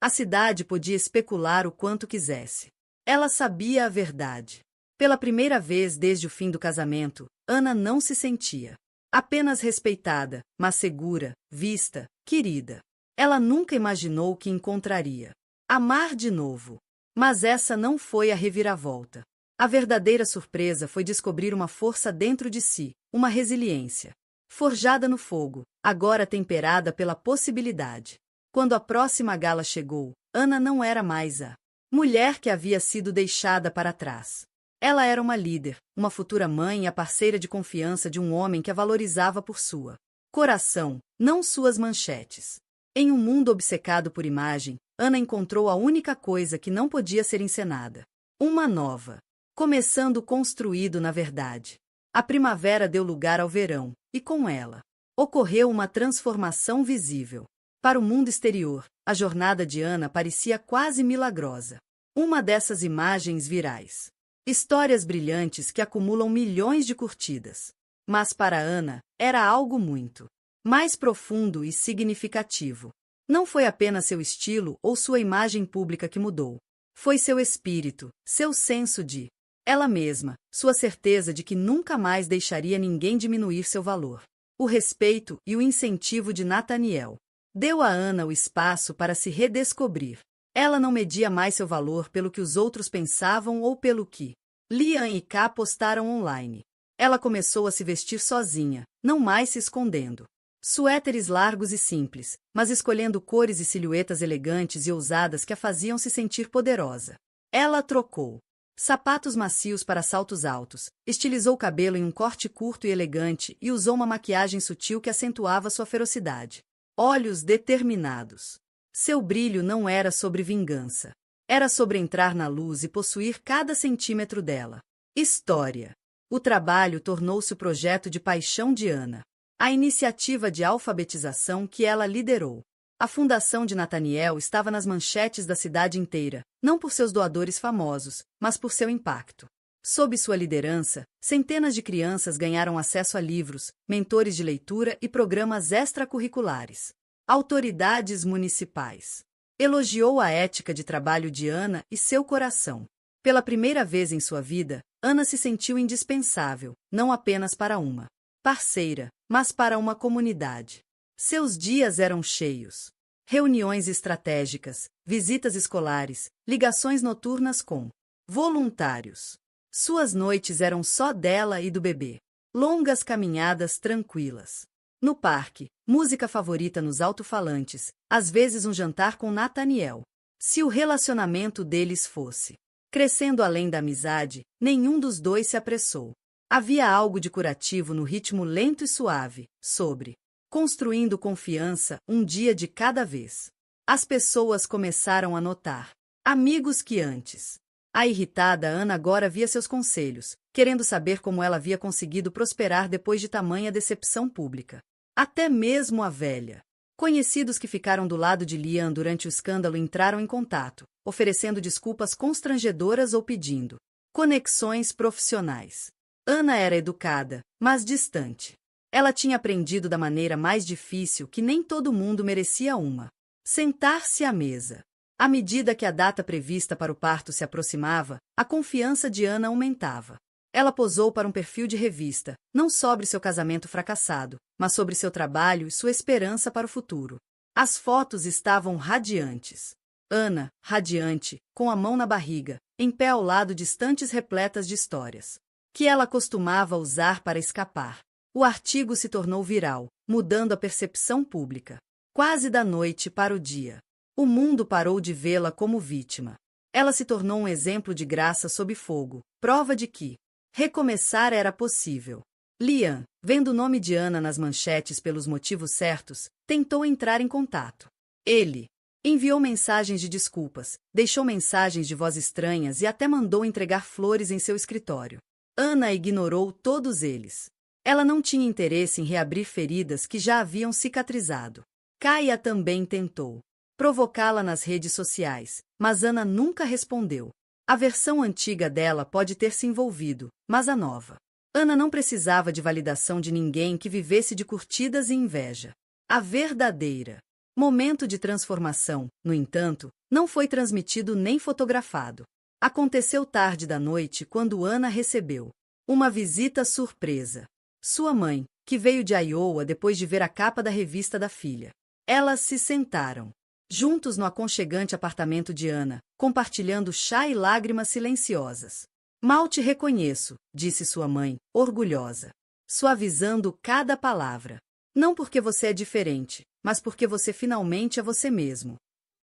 a cidade podia especular o quanto quisesse. Ela sabia a verdade. Pela primeira vez desde o fim do casamento, Ana não se sentia apenas respeitada, mas segura, vista, querida. Ela nunca imaginou que encontraria amar de novo. Mas essa não foi a reviravolta. A verdadeira surpresa foi descobrir uma força dentro de si, uma resiliência. Forjada no fogo, agora temperada pela possibilidade. Quando a próxima gala chegou, Ana não era mais a mulher que havia sido deixada para trás. Ela era uma líder, uma futura mãe e a parceira de confiança de um homem que a valorizava por sua coração, não suas manchetes. Em um mundo obcecado por imagem, Ana encontrou a única coisa que não podia ser encenada. Uma nova. Começando construído na verdade. A primavera deu lugar ao verão, e com ela ocorreu uma transformação visível. Para o mundo exterior, a jornada de Ana parecia quase milagrosa. Uma dessas imagens virais. Histórias brilhantes que acumulam milhões de curtidas. Mas para Ana, era algo muito mais profundo e significativo. Não foi apenas seu estilo ou sua imagem pública que mudou. Foi seu espírito, seu senso de ela mesma, sua certeza de que nunca mais deixaria ninguém diminuir seu valor. O respeito e o incentivo de Nathaniel deu a Ana o espaço para se redescobrir. Ela não media mais seu valor pelo que os outros pensavam ou pelo que Liam e Ká postaram online. Ela começou a se vestir sozinha, não mais se escondendo. Suéteres largos e simples, mas escolhendo cores e silhuetas elegantes e ousadas que a faziam se sentir poderosa. Ela trocou sapatos macios para saltos altos, estilizou o cabelo em um corte curto e elegante e usou uma maquiagem sutil que acentuava sua ferocidade. Olhos determinados. Seu brilho não era sobre vingança. Era sobre entrar na luz e possuir cada centímetro dela. História. O trabalho tornou-se o projeto de paixão de Ana. A iniciativa de alfabetização que ela liderou. A fundação de Nathaniel estava nas manchetes da cidade inteira, não por seus doadores famosos, mas por seu impacto. Sob sua liderança, centenas de crianças ganharam acesso a livros, mentores de leitura e programas extracurriculares. Autoridades municipais. Elogiou a ética de trabalho de Ana e seu coração. Pela primeira vez em sua vida, Ana se sentiu indispensável, não apenas para uma parceira, mas para uma comunidade. Seus dias eram cheios. Reuniões estratégicas, visitas escolares, ligações noturnas com voluntários. Suas noites eram só dela e do bebê. Longas caminhadas tranquilas. No parque, música favorita nos alto-falantes, às vezes um jantar com Nathaniel. Se o relacionamento deles fosse crescendo além da amizade, nenhum dos dois se apressou. Havia algo de curativo no ritmo lento e suave, sobre construindo confiança um dia de cada vez. As pessoas começaram a notar. Amigos que antes. A irritada Ana agora via seus conselhos, querendo saber como ela havia conseguido prosperar depois de tamanha decepção pública. Até mesmo a velha. Conhecidos que ficaram do lado de Liam durante o escândalo entraram em contato, oferecendo desculpas constrangedoras ou pedindo conexões profissionais. Ana era educada, mas distante. Ela tinha aprendido da maneira mais difícil que nem todo mundo merecia uma. Sentar-se à mesa. À medida que a data prevista para o parto se aproximava, a confiança de Ana aumentava. Ela posou para um perfil de revista, não sobre seu casamento fracassado, mas sobre seu trabalho e sua esperança para o futuro. As fotos estavam radiantes. Ana, radiante, com a mão na barriga, em pé ao lado de estantes repletas de histórias que ela costumava usar para escapar. O artigo se tornou viral, mudando a percepção pública. Quase da noite para o dia. O mundo parou de vê-la como vítima. Ela se tornou um exemplo de graça sob fogo, prova de que recomeçar era possível. Liam, vendo o nome de Ana nas manchetes pelos motivos certos, tentou entrar em contato. Ele enviou mensagens de desculpas, deixou mensagens de voz estranhas e até mandou entregar flores em seu escritório. Ana ignorou todos eles. Ela não tinha interesse em reabrir feridas que já haviam cicatrizado. Kaia também tentou provocá-la nas redes sociais, mas Ana nunca respondeu. A versão antiga dela pode ter se envolvido, mas a nova. Ana não precisava de validação de ninguém que vivesse de curtidas e inveja. A verdadeira momento de transformação, no entanto, não foi transmitido nem fotografado. Aconteceu tarde da noite quando Ana recebeu uma visita surpresa. Sua mãe, que veio de Iowa depois de ver a capa da revista da filha. Elas se sentaram juntos no aconchegante apartamento de Ana, compartilhando chá e lágrimas silenciosas. Mal te reconheço, disse sua mãe, orgulhosa, suavizando cada palavra. Não porque você é diferente, mas porque você finalmente é você mesmo.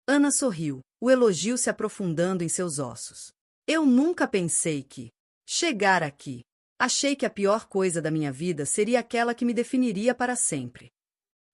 Ana sorriu, o elogio se aprofundando em seus ossos. Eu nunca pensei que chegar aqui. Achei que a pior coisa da minha vida seria aquela que me definiria para sempre.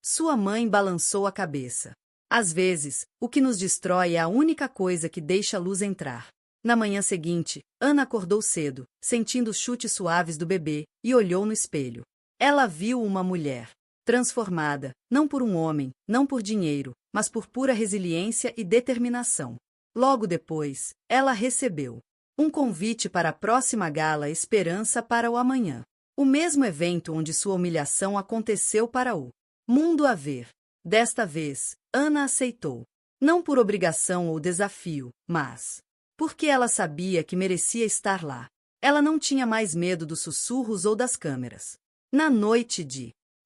Sua mãe balançou a cabeça. Às vezes, o que nos destrói é a única coisa que deixa a luz entrar. Na manhã seguinte, Ana acordou cedo, sentindo os chutes suaves do bebê, e olhou no espelho. Ela viu uma mulher transformada, não por um homem, não por dinheiro, mas por pura resiliência e determinação. Logo depois, ela recebeu um convite para a próxima gala Esperança para o Amanhã. O mesmo evento onde sua humilhação aconteceu para o mundo a ver. Desta vez, Ana aceitou. Não por obrigação ou desafio, mas porque ela sabia que merecia estar lá. Ela não tinha mais medo dos sussurros ou das câmeras.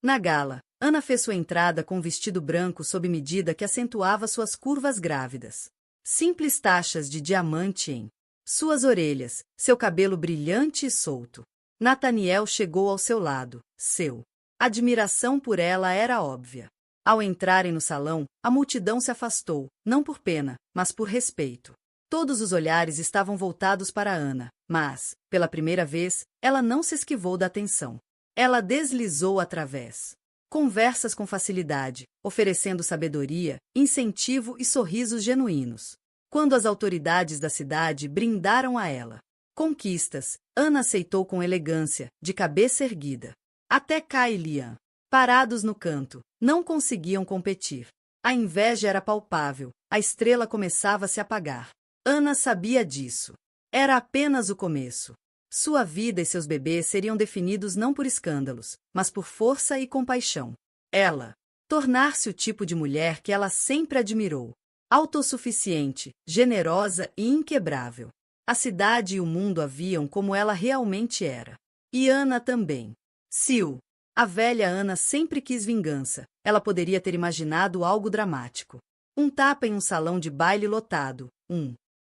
Na gala, Ana fez sua entrada com um vestido branco sob medida que acentuava suas curvas grávidas. Simples taxas de diamante em suas orelhas, seu cabelo brilhante e solto. Nathaniel chegou ao seu lado. Seu admiração por ela era óbvia. Ao entrarem no salão, a multidão se afastou, não por pena, mas por respeito. Todos os olhares estavam voltados para Ana, mas, pela primeira vez, ela não se esquivou da atenção. Ela deslizou através conversas com facilidade, oferecendo sabedoria, incentivo e sorrisos genuínos. Quando as autoridades da cidade brindaram a ela conquistas, Ana aceitou com elegância, de cabeça erguida. Até Kai e Liam, parados no canto, não conseguiam competir. A inveja era palpável, a estrela começava a se apagar. Ana sabia disso. Era apenas o começo. Sua vida e seus bebês seriam definidos não por escândalos, mas por força e compaixão. Ela tornar-se o tipo de mulher que ela sempre admirou. Autossuficiente, generosa e inquebrável. A cidade e o mundo a viam como ela realmente era. E Ana também. Sil. A velha Ana sempre quis vingança. Ela poderia ter imaginado algo dramático. Um tapa em um salão de baile lotado,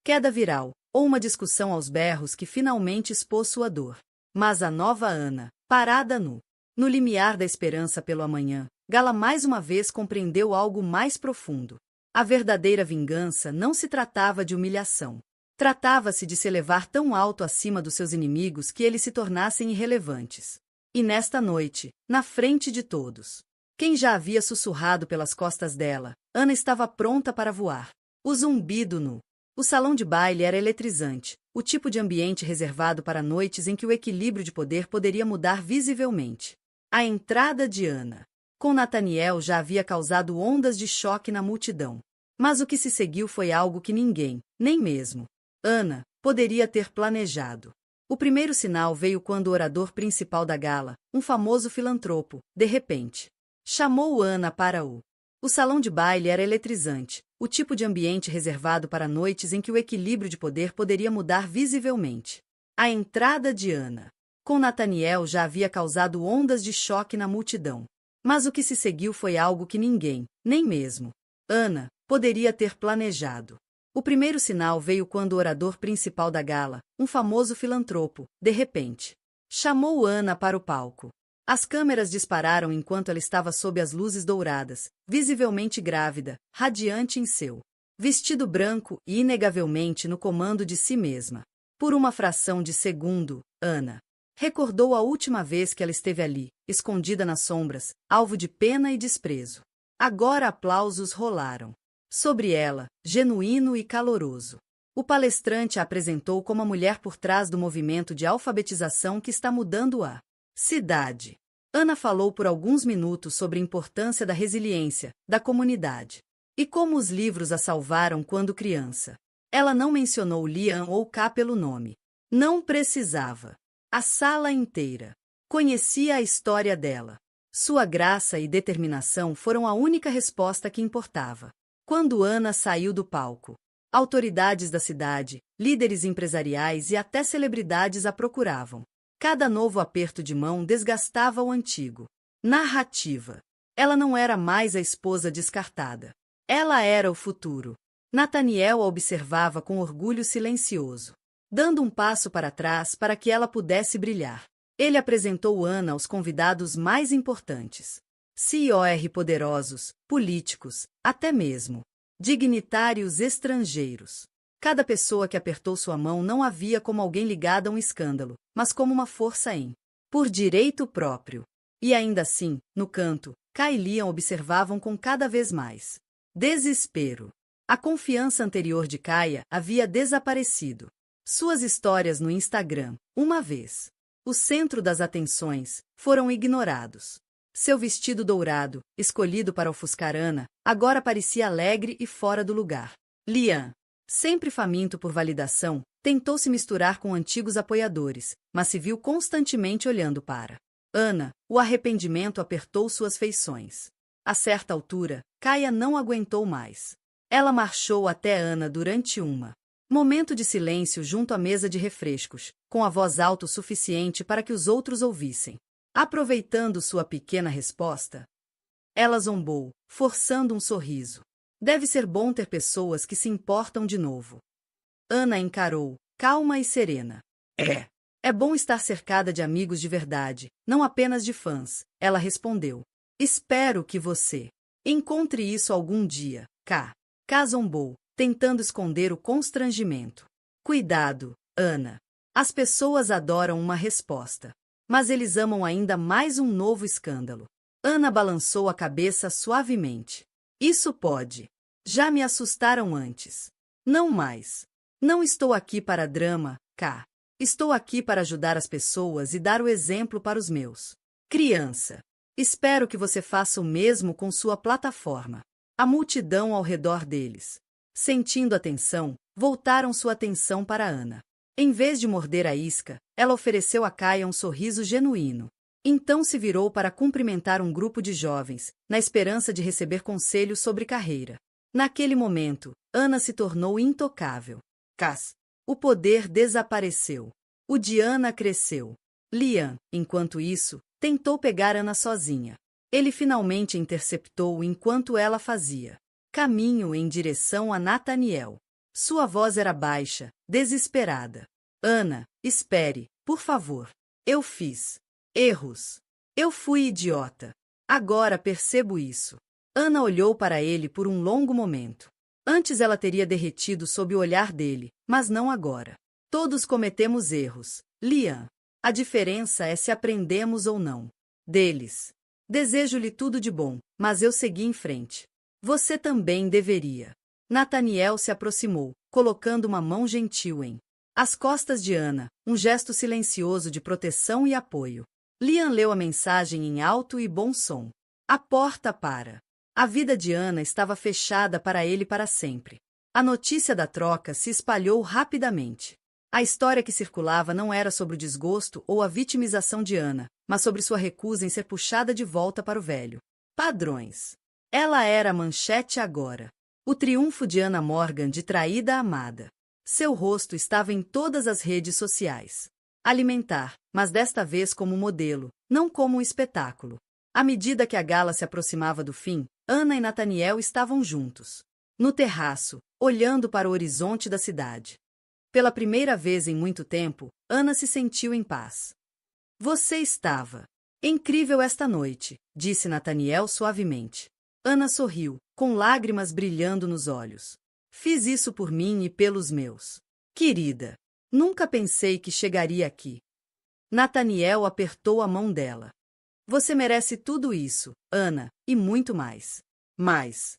queda viral, ou uma discussão aos berros que finalmente expôs sua dor. Mas a nova Ana, parada no limiar da esperança pelo amanhã, Gala mais uma vez compreendeu algo mais profundo. A verdadeira vingança não se tratava de humilhação. Tratava-se de se elevar tão alto acima dos seus inimigos que eles se tornassem irrelevantes. E nesta noite, na frente de todos, quem já havia sussurrado pelas costas dela, Ana estava pronta para voar. O zumbido o salão de baile era eletrizante, o tipo de ambiente reservado para noites em que o equilíbrio de poder poderia mudar visivelmente. A entrada de Ana com Nathaniel já havia causado ondas de choque na multidão. Mas o que se seguiu foi algo que ninguém, nem mesmo Ana, poderia ter planejado. O primeiro sinal veio quando o orador principal da gala, um famoso filantropo, de repente, chamou Ana para o salão de baile era eletrizante, o tipo de ambiente reservado para noites em que o equilíbrio de poder poderia mudar visivelmente. A entrada de Ana com Nathaniel já havia causado ondas de choque na multidão. Mas o que se seguiu foi algo que ninguém, nem mesmo Ana, poderia ter planejado. O primeiro sinal veio quando o orador principal da gala, um famoso filantropo, de repente, chamou Ana para o palco. As câmeras dispararam enquanto ela estava sob as luzes douradas, visivelmente grávida, radiante em seu vestido branco e inegavelmente no comando de si mesma. Por uma fração de segundo, Ana recordou a última vez que ela esteve ali, escondida nas sombras, alvo de pena e desprezo. Agora aplausos rolaram sobre ela, genuíno e caloroso. O palestrante a apresentou como a mulher por trás do movimento de alfabetização que está mudando a cidade. Ana falou por alguns minutos sobre a importância da resiliência, da comunidade. E como os livros a salvaram quando criança. Ela não mencionou Liam ou Ká pelo nome. Não precisava. A sala inteira conhecia a história dela. Sua graça e determinação foram a única resposta que importava. Quando Ana saiu do palco, autoridades da cidade, líderes empresariais e até celebridades a procuravam. Cada novo aperto de mão desgastava o antigo. Narrativa. Ela não era mais a esposa descartada. Ela era o futuro. Nathaniel a observava com orgulho silencioso, dando um passo para trás para que ela pudesse brilhar. Ele apresentou Ana aos convidados mais importantes. CEOs poderosos, políticos, até mesmo dignitários estrangeiros. Cada pessoa que apertou sua mão não a via como alguém ligado a um escândalo, mas como uma força por direito próprio. E ainda assim, no canto, Ká e Liam observavam com cada vez mais desespero. A confiança anterior de Kaya havia desaparecido. Suas histórias no Instagram, uma vez o centro das atenções, foram ignorados. Seu vestido dourado, escolhido para ofuscar Ana, agora parecia alegre e fora do lugar. Liam, sempre faminto por validação, tentou se misturar com antigos apoiadores, mas se viu constantemente olhando para Ana. O arrependimento apertou suas feições. A certa altura, Kaya não aguentou mais. Ela marchou até Ana durante momento de silêncio junto à mesa de refrescos, com a voz alta o suficiente para que os outros ouvissem. Aproveitando sua pequena resposta, ela zombou, forçando um sorriso. Deve ser bom ter pessoas que se importam de novo. Ana encarou, calma e serena. É bom estar cercada de amigos de verdade, não apenas de fãs, ela respondeu. Espero que você encontre isso algum dia, Ká zombou, tentando esconder o constrangimento. Cuidado, Ana. As pessoas adoram uma resposta. Mas eles amam ainda mais um novo escândalo. Ana balançou a cabeça suavemente. Isso pode. Já me assustaram antes. Não mais. Não estou aqui para drama, Ká. Estou aqui para ajudar as pessoas e dar o exemplo para os meus. Criança. Espero que você faça o mesmo com sua plataforma. A multidão ao redor deles, sentindo a tensão, voltaram sua atenção para Ana. Em vez de morder a isca, ela ofereceu a Kaya um sorriso genuíno. Então se virou para cumprimentar um grupo de jovens, na esperança de receber conselhos sobre carreira. Naquele momento, Ana se tornou intocável. O poder desapareceu. O de Ana cresceu. Liam, enquanto isso, tentou pegar Ana sozinha. Ele finalmente interceptou enquanto ela fazia caminho em direção a Nathaniel. Sua voz era baixa, desesperada. Ana, espere, por favor. Eu fiz erros. Eu fui idiota. Agora percebo isso. Ana olhou para ele por um longo momento. Antes ela teria derretido sob o olhar dele, mas não agora. Todos cometemos erros, Liam. A diferença é se aprendemos ou não deles. Desejo-lhe tudo de bom, mas eu segui em frente. Você também deveria. Nathaniel se aproximou, colocando uma mão gentil as costas de Ana, um gesto silencioso de proteção e apoio. Liam leu a mensagem em alto e bom som. A porta para a vida de Ana estava fechada para ele para sempre. A notícia da troca se espalhou rapidamente. A história que circulava não era sobre o desgosto ou a vitimização de Ana, mas sobre sua recusa em ser puxada de volta para o velho padrões. Ela era a manchete agora. O triunfo de Ana Morgan de traída amada. Seu rosto estava em todas as redes sociais. Alimentar, mas desta vez como modelo, não como um espetáculo. À medida que a gala se aproximava do fim, Ana e Nathaniel estavam juntos. No terraço, olhando para o horizonte da cidade. Pela primeira vez em muito tempo, Ana se sentiu em paz. Você estava Incrível esta noite, disse Nathaniel suavemente. Ana sorriu, com lágrimas brilhando nos olhos. Fiz isso por mim e pelos meus. Querida, nunca pensei que chegaria aqui. Nathaniel apertou a mão dela. Você merece tudo isso, Ana, e muito mais. Mas...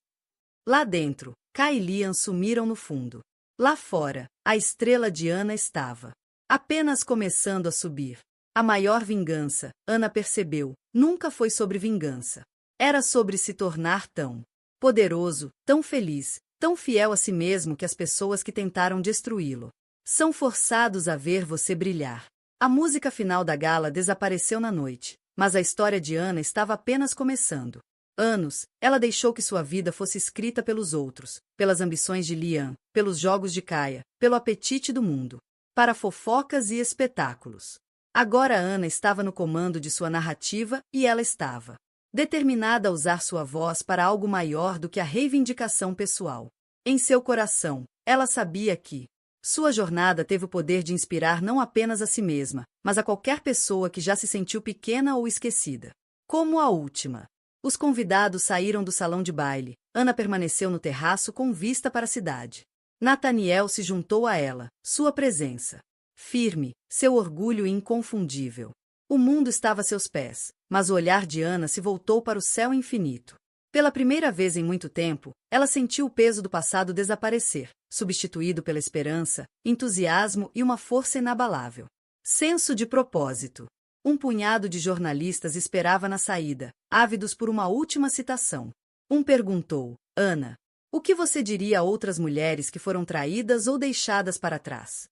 Lá dentro, Kai e Liam sumiram no fundo. Lá fora, a estrela de Ana estava apenas começando a subir. A maior vingança, Ana percebeu, nunca foi sobre vingança. Era sobre se tornar tão poderoso, tão feliz, tão fiel a si mesmo que as pessoas que tentaram destruí-lo são forçados a ver você brilhar. A música final da gala desapareceu na noite, mas a história de Ana estava apenas começando. Anos, ela deixou que sua vida fosse escrita pelos outros, pelas ambições de Liam, pelos jogos de Kaia, pelo apetite do mundo, para fofocas e espetáculos. Agora Ana estava no comando de sua narrativa e ela estava determinada a usar sua voz para algo maior do que a reivindicação pessoal. Em seu coração, ela sabia que sua jornada teve o poder de inspirar não apenas a si mesma, mas a qualquer pessoa que já se sentiu pequena ou esquecida. Como a última. Os convidados saíram do salão de baile. Ana permaneceu no terraço com vista para a cidade. Nathaniel se juntou a ela, sua presença firme, seu orgulho inconfundível. O mundo estava a seus pés, mas o olhar de Ana se voltou para o céu infinito. Pela primeira vez em muito tempo, ela sentiu o peso do passado desaparecer, substituído pela esperança, entusiasmo e uma força inabalável. Senso de propósito. Um punhado de jornalistas esperava na saída, ávidos por uma última citação. Um perguntou, Ana, o que você diria a outras mulheres que foram traídas ou deixadas para trás?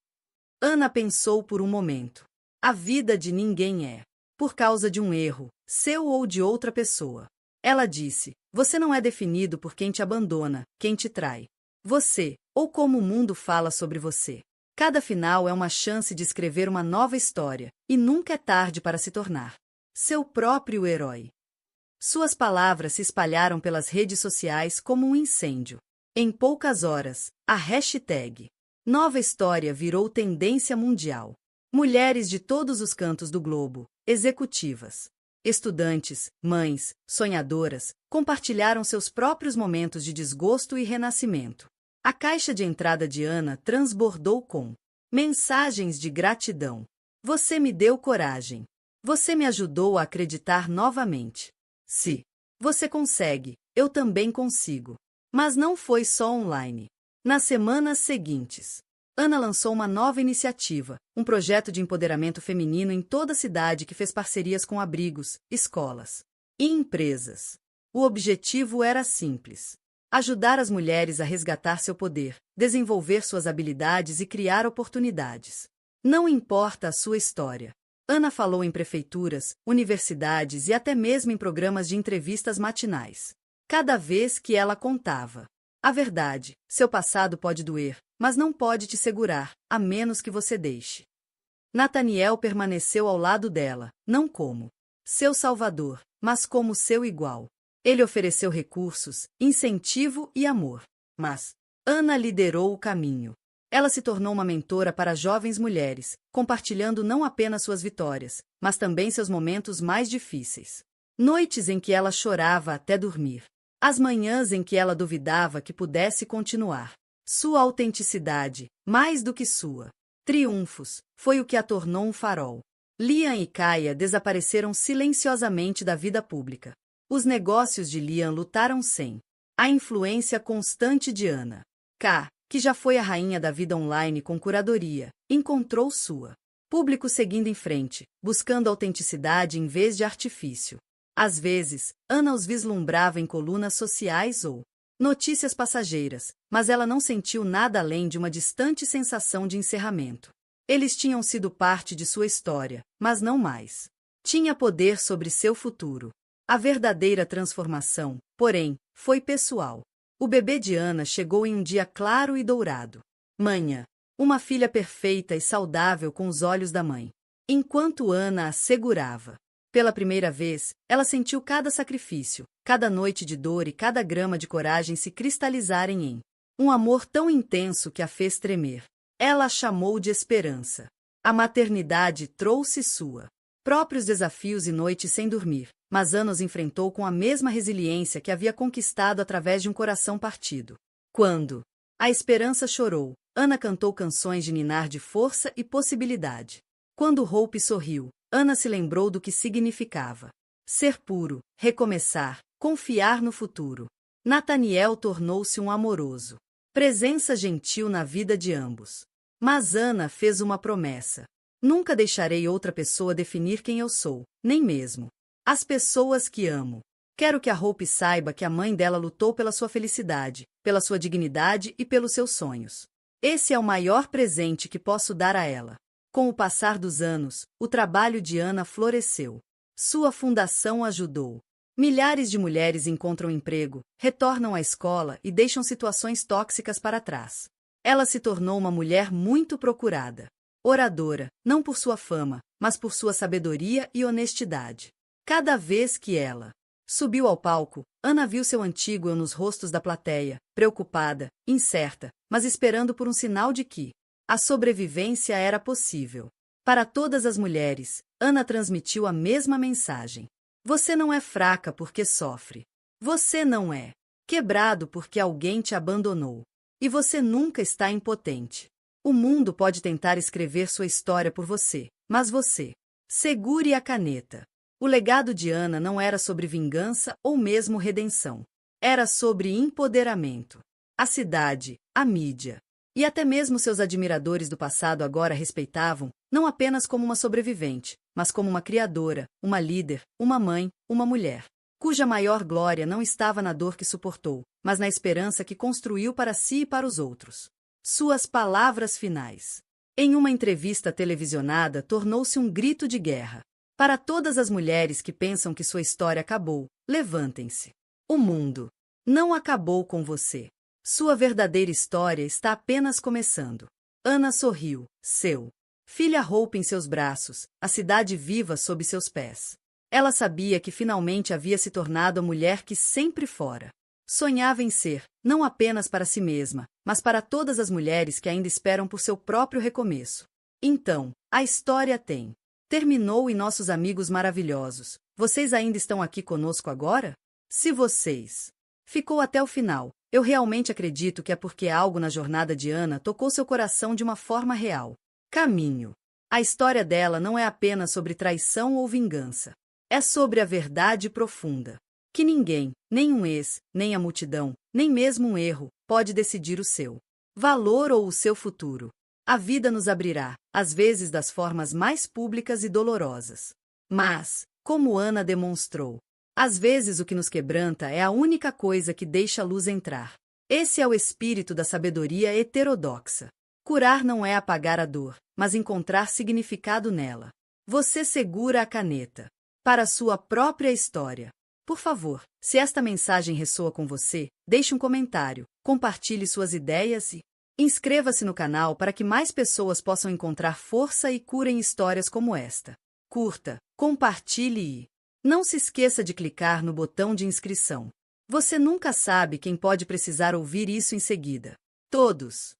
Ana pensou por um momento. A vida de ninguém é por causa de um erro, seu ou de outra pessoa. Ela disse, você não é definido por quem te abandona, quem te trai. Você, ou como o mundo fala sobre você. Cada final é uma chance de escrever uma nova história, e nunca é tarde para se tornar seu próprio herói. Suas palavras se espalharam pelas redes sociais como um incêndio. Em poucas horas, a hashtag Nova História virou tendência mundial. Mulheres de todos os cantos do globo, executivas, estudantes, mães, sonhadoras, compartilharam seus próprios momentos de desgosto e renascimento. A caixa de entrada de Ana transbordou com mensagens de gratidão. Você me deu coragem. Você me ajudou a acreditar novamente. Se você consegue, eu também consigo. Mas não foi só online. Nas semanas seguintes, Ana lançou uma nova iniciativa, um projeto de empoderamento feminino em toda a cidade que fez parcerias com abrigos, escolas e empresas. O objetivo era simples: ajudar as mulheres a resgatar seu poder, desenvolver suas habilidades e criar oportunidades. Não importa a sua história. Ana falou em prefeituras, universidades e até mesmo em programas de entrevistas matinais. Cada vez que ela contava a verdade, seu passado pode doer, mas não pode te segurar, a menos que você deixe. Nathaniel permaneceu ao lado dela, não como seu salvador, mas como seu igual. Ele ofereceu recursos, incentivo e amor. Mas Ana liderou o caminho. Ela se tornou uma mentora para jovens mulheres, compartilhando não apenas suas vitórias, mas também seus momentos mais difíceis. Noites em que ela chorava até dormir. As manhãs em que ela duvidava que pudesse continuar. Sua autenticidade, mais do que sua triunfos, foi o que a tornou um farol. Liam e Kaia desapareceram silenciosamente da vida pública. Os negócios de Liam lutaram sem a influência constante de Ana. K, que já foi a rainha da vida online com curadoria, encontrou sua público seguindo em frente, buscando autenticidade em vez de artifício. Às vezes, Ana os vislumbrava em colunas sociais ou notícias passageiras, mas ela não sentiu nada além de uma distante sensação de encerramento. Eles tinham sido parte de sua história, mas não mais. Tinha poder sobre seu futuro. A verdadeira transformação, porém, foi pessoal. O bebê de Ana chegou em um dia claro e dourado. Manhã. Uma filha perfeita e saudável com os olhos da mãe. Enquanto Ana a segurava. Pela primeira vez, ela sentiu cada sacrifício, cada noite de dor e cada grama de coragem se cristalizarem em um amor tão intenso que a fez tremer. Ela a chamou de esperança. A maternidade trouxe sua próprios desafios e noites sem dormir, mas Ana os enfrentou com a mesma resiliência que havia conquistado através de um coração partido. Quando a esperança chorou, Ana cantou canções de ninar de força e possibilidade. Quando Hope sorriu, Ana se lembrou do que significava ser puro, recomeçar, confiar no futuro. Nathaniel tornou-se um amoroso presença gentil na vida de ambos. Mas Ana fez uma promessa. Nunca deixarei outra pessoa definir quem eu sou, nem mesmo as pessoas que amo. Quero que a Hope saiba que a mãe dela lutou pela sua felicidade, pela sua dignidade e pelos seus sonhos. Esse é o maior presente que posso dar a ela. Com o passar dos anos, o trabalho de Ana floresceu. Sua fundação ajudou. Milhares de mulheres encontram emprego, retornam à escola e deixam situações tóxicas para trás. Ela se tornou uma mulher muito procurada. Oradora, não por sua fama, mas por sua sabedoria e honestidade. Cada vez que ela subiu ao palco, Ana viu seu antigo eu nos rostos da plateia, preocupada, incerta, mas esperando por um sinal de que a sobrevivência era possível. Para todas as mulheres, Ana transmitiu a mesma mensagem. Você não é fraca porque sofre. Você não é quebrado porque alguém te abandonou. E você nunca está impotente. O mundo pode tentar escrever sua história por você, mas você segure a caneta. O legado de Ana não era sobre vingança ou mesmo redenção. Era sobre empoderamento. A cidade, a mídia e até mesmo seus admiradores do passado agora respeitavam, não apenas como uma sobrevivente, mas como uma criadora, uma líder, uma mãe, uma mulher, cuja maior glória não estava na dor que suportou, mas na esperança que construiu para si e para os outros. Suas palavras finais, em uma entrevista televisionada, tornou-se um grito de guerra. Para todas as mulheres que pensam que sua história acabou, levantem-se. O mundo não acabou com você. Sua verdadeira história está apenas começando. Ana sorriu, seu filha Hope em seus braços, a cidade viva sob seus pés. Ela sabia que finalmente havia se tornado a mulher que sempre fora sonhava em ser, não apenas para si mesma, mas para todas as mulheres que ainda esperam por seu próprio recomeço. Então, a história terminou e nossos amigos maravilhosos, vocês ainda estão aqui conosco agora? Se vocês ficou até o final, eu realmente acredito que é porque algo na jornada de Ana tocou seu coração de uma forma real. Caminho. A história dela não é apenas sobre traição ou vingança. É sobre a verdade profunda. Que ninguém, nem um ex, nem a multidão, nem mesmo um erro, pode decidir o seu valor ou o seu futuro. A vida nos abrirá, às vezes das formas mais públicas e dolorosas. Mas, como Ana demonstrou, às vezes o que nos quebranta é a única coisa que deixa a luz entrar. Esse é o espírito da sabedoria heterodoxa. Curar não é apagar a dor, mas encontrar significado nela. Você segura a caneta para a sua própria história. Por favor, se esta mensagem ressoa com você, deixe um comentário, compartilhe suas ideias e inscreva-se no canal para que mais pessoas possam encontrar força e cura em histórias como esta. Curta, compartilhe e não se esqueça de clicar no botão de inscrição. Você nunca sabe quem pode precisar ouvir isso em seguida. Todos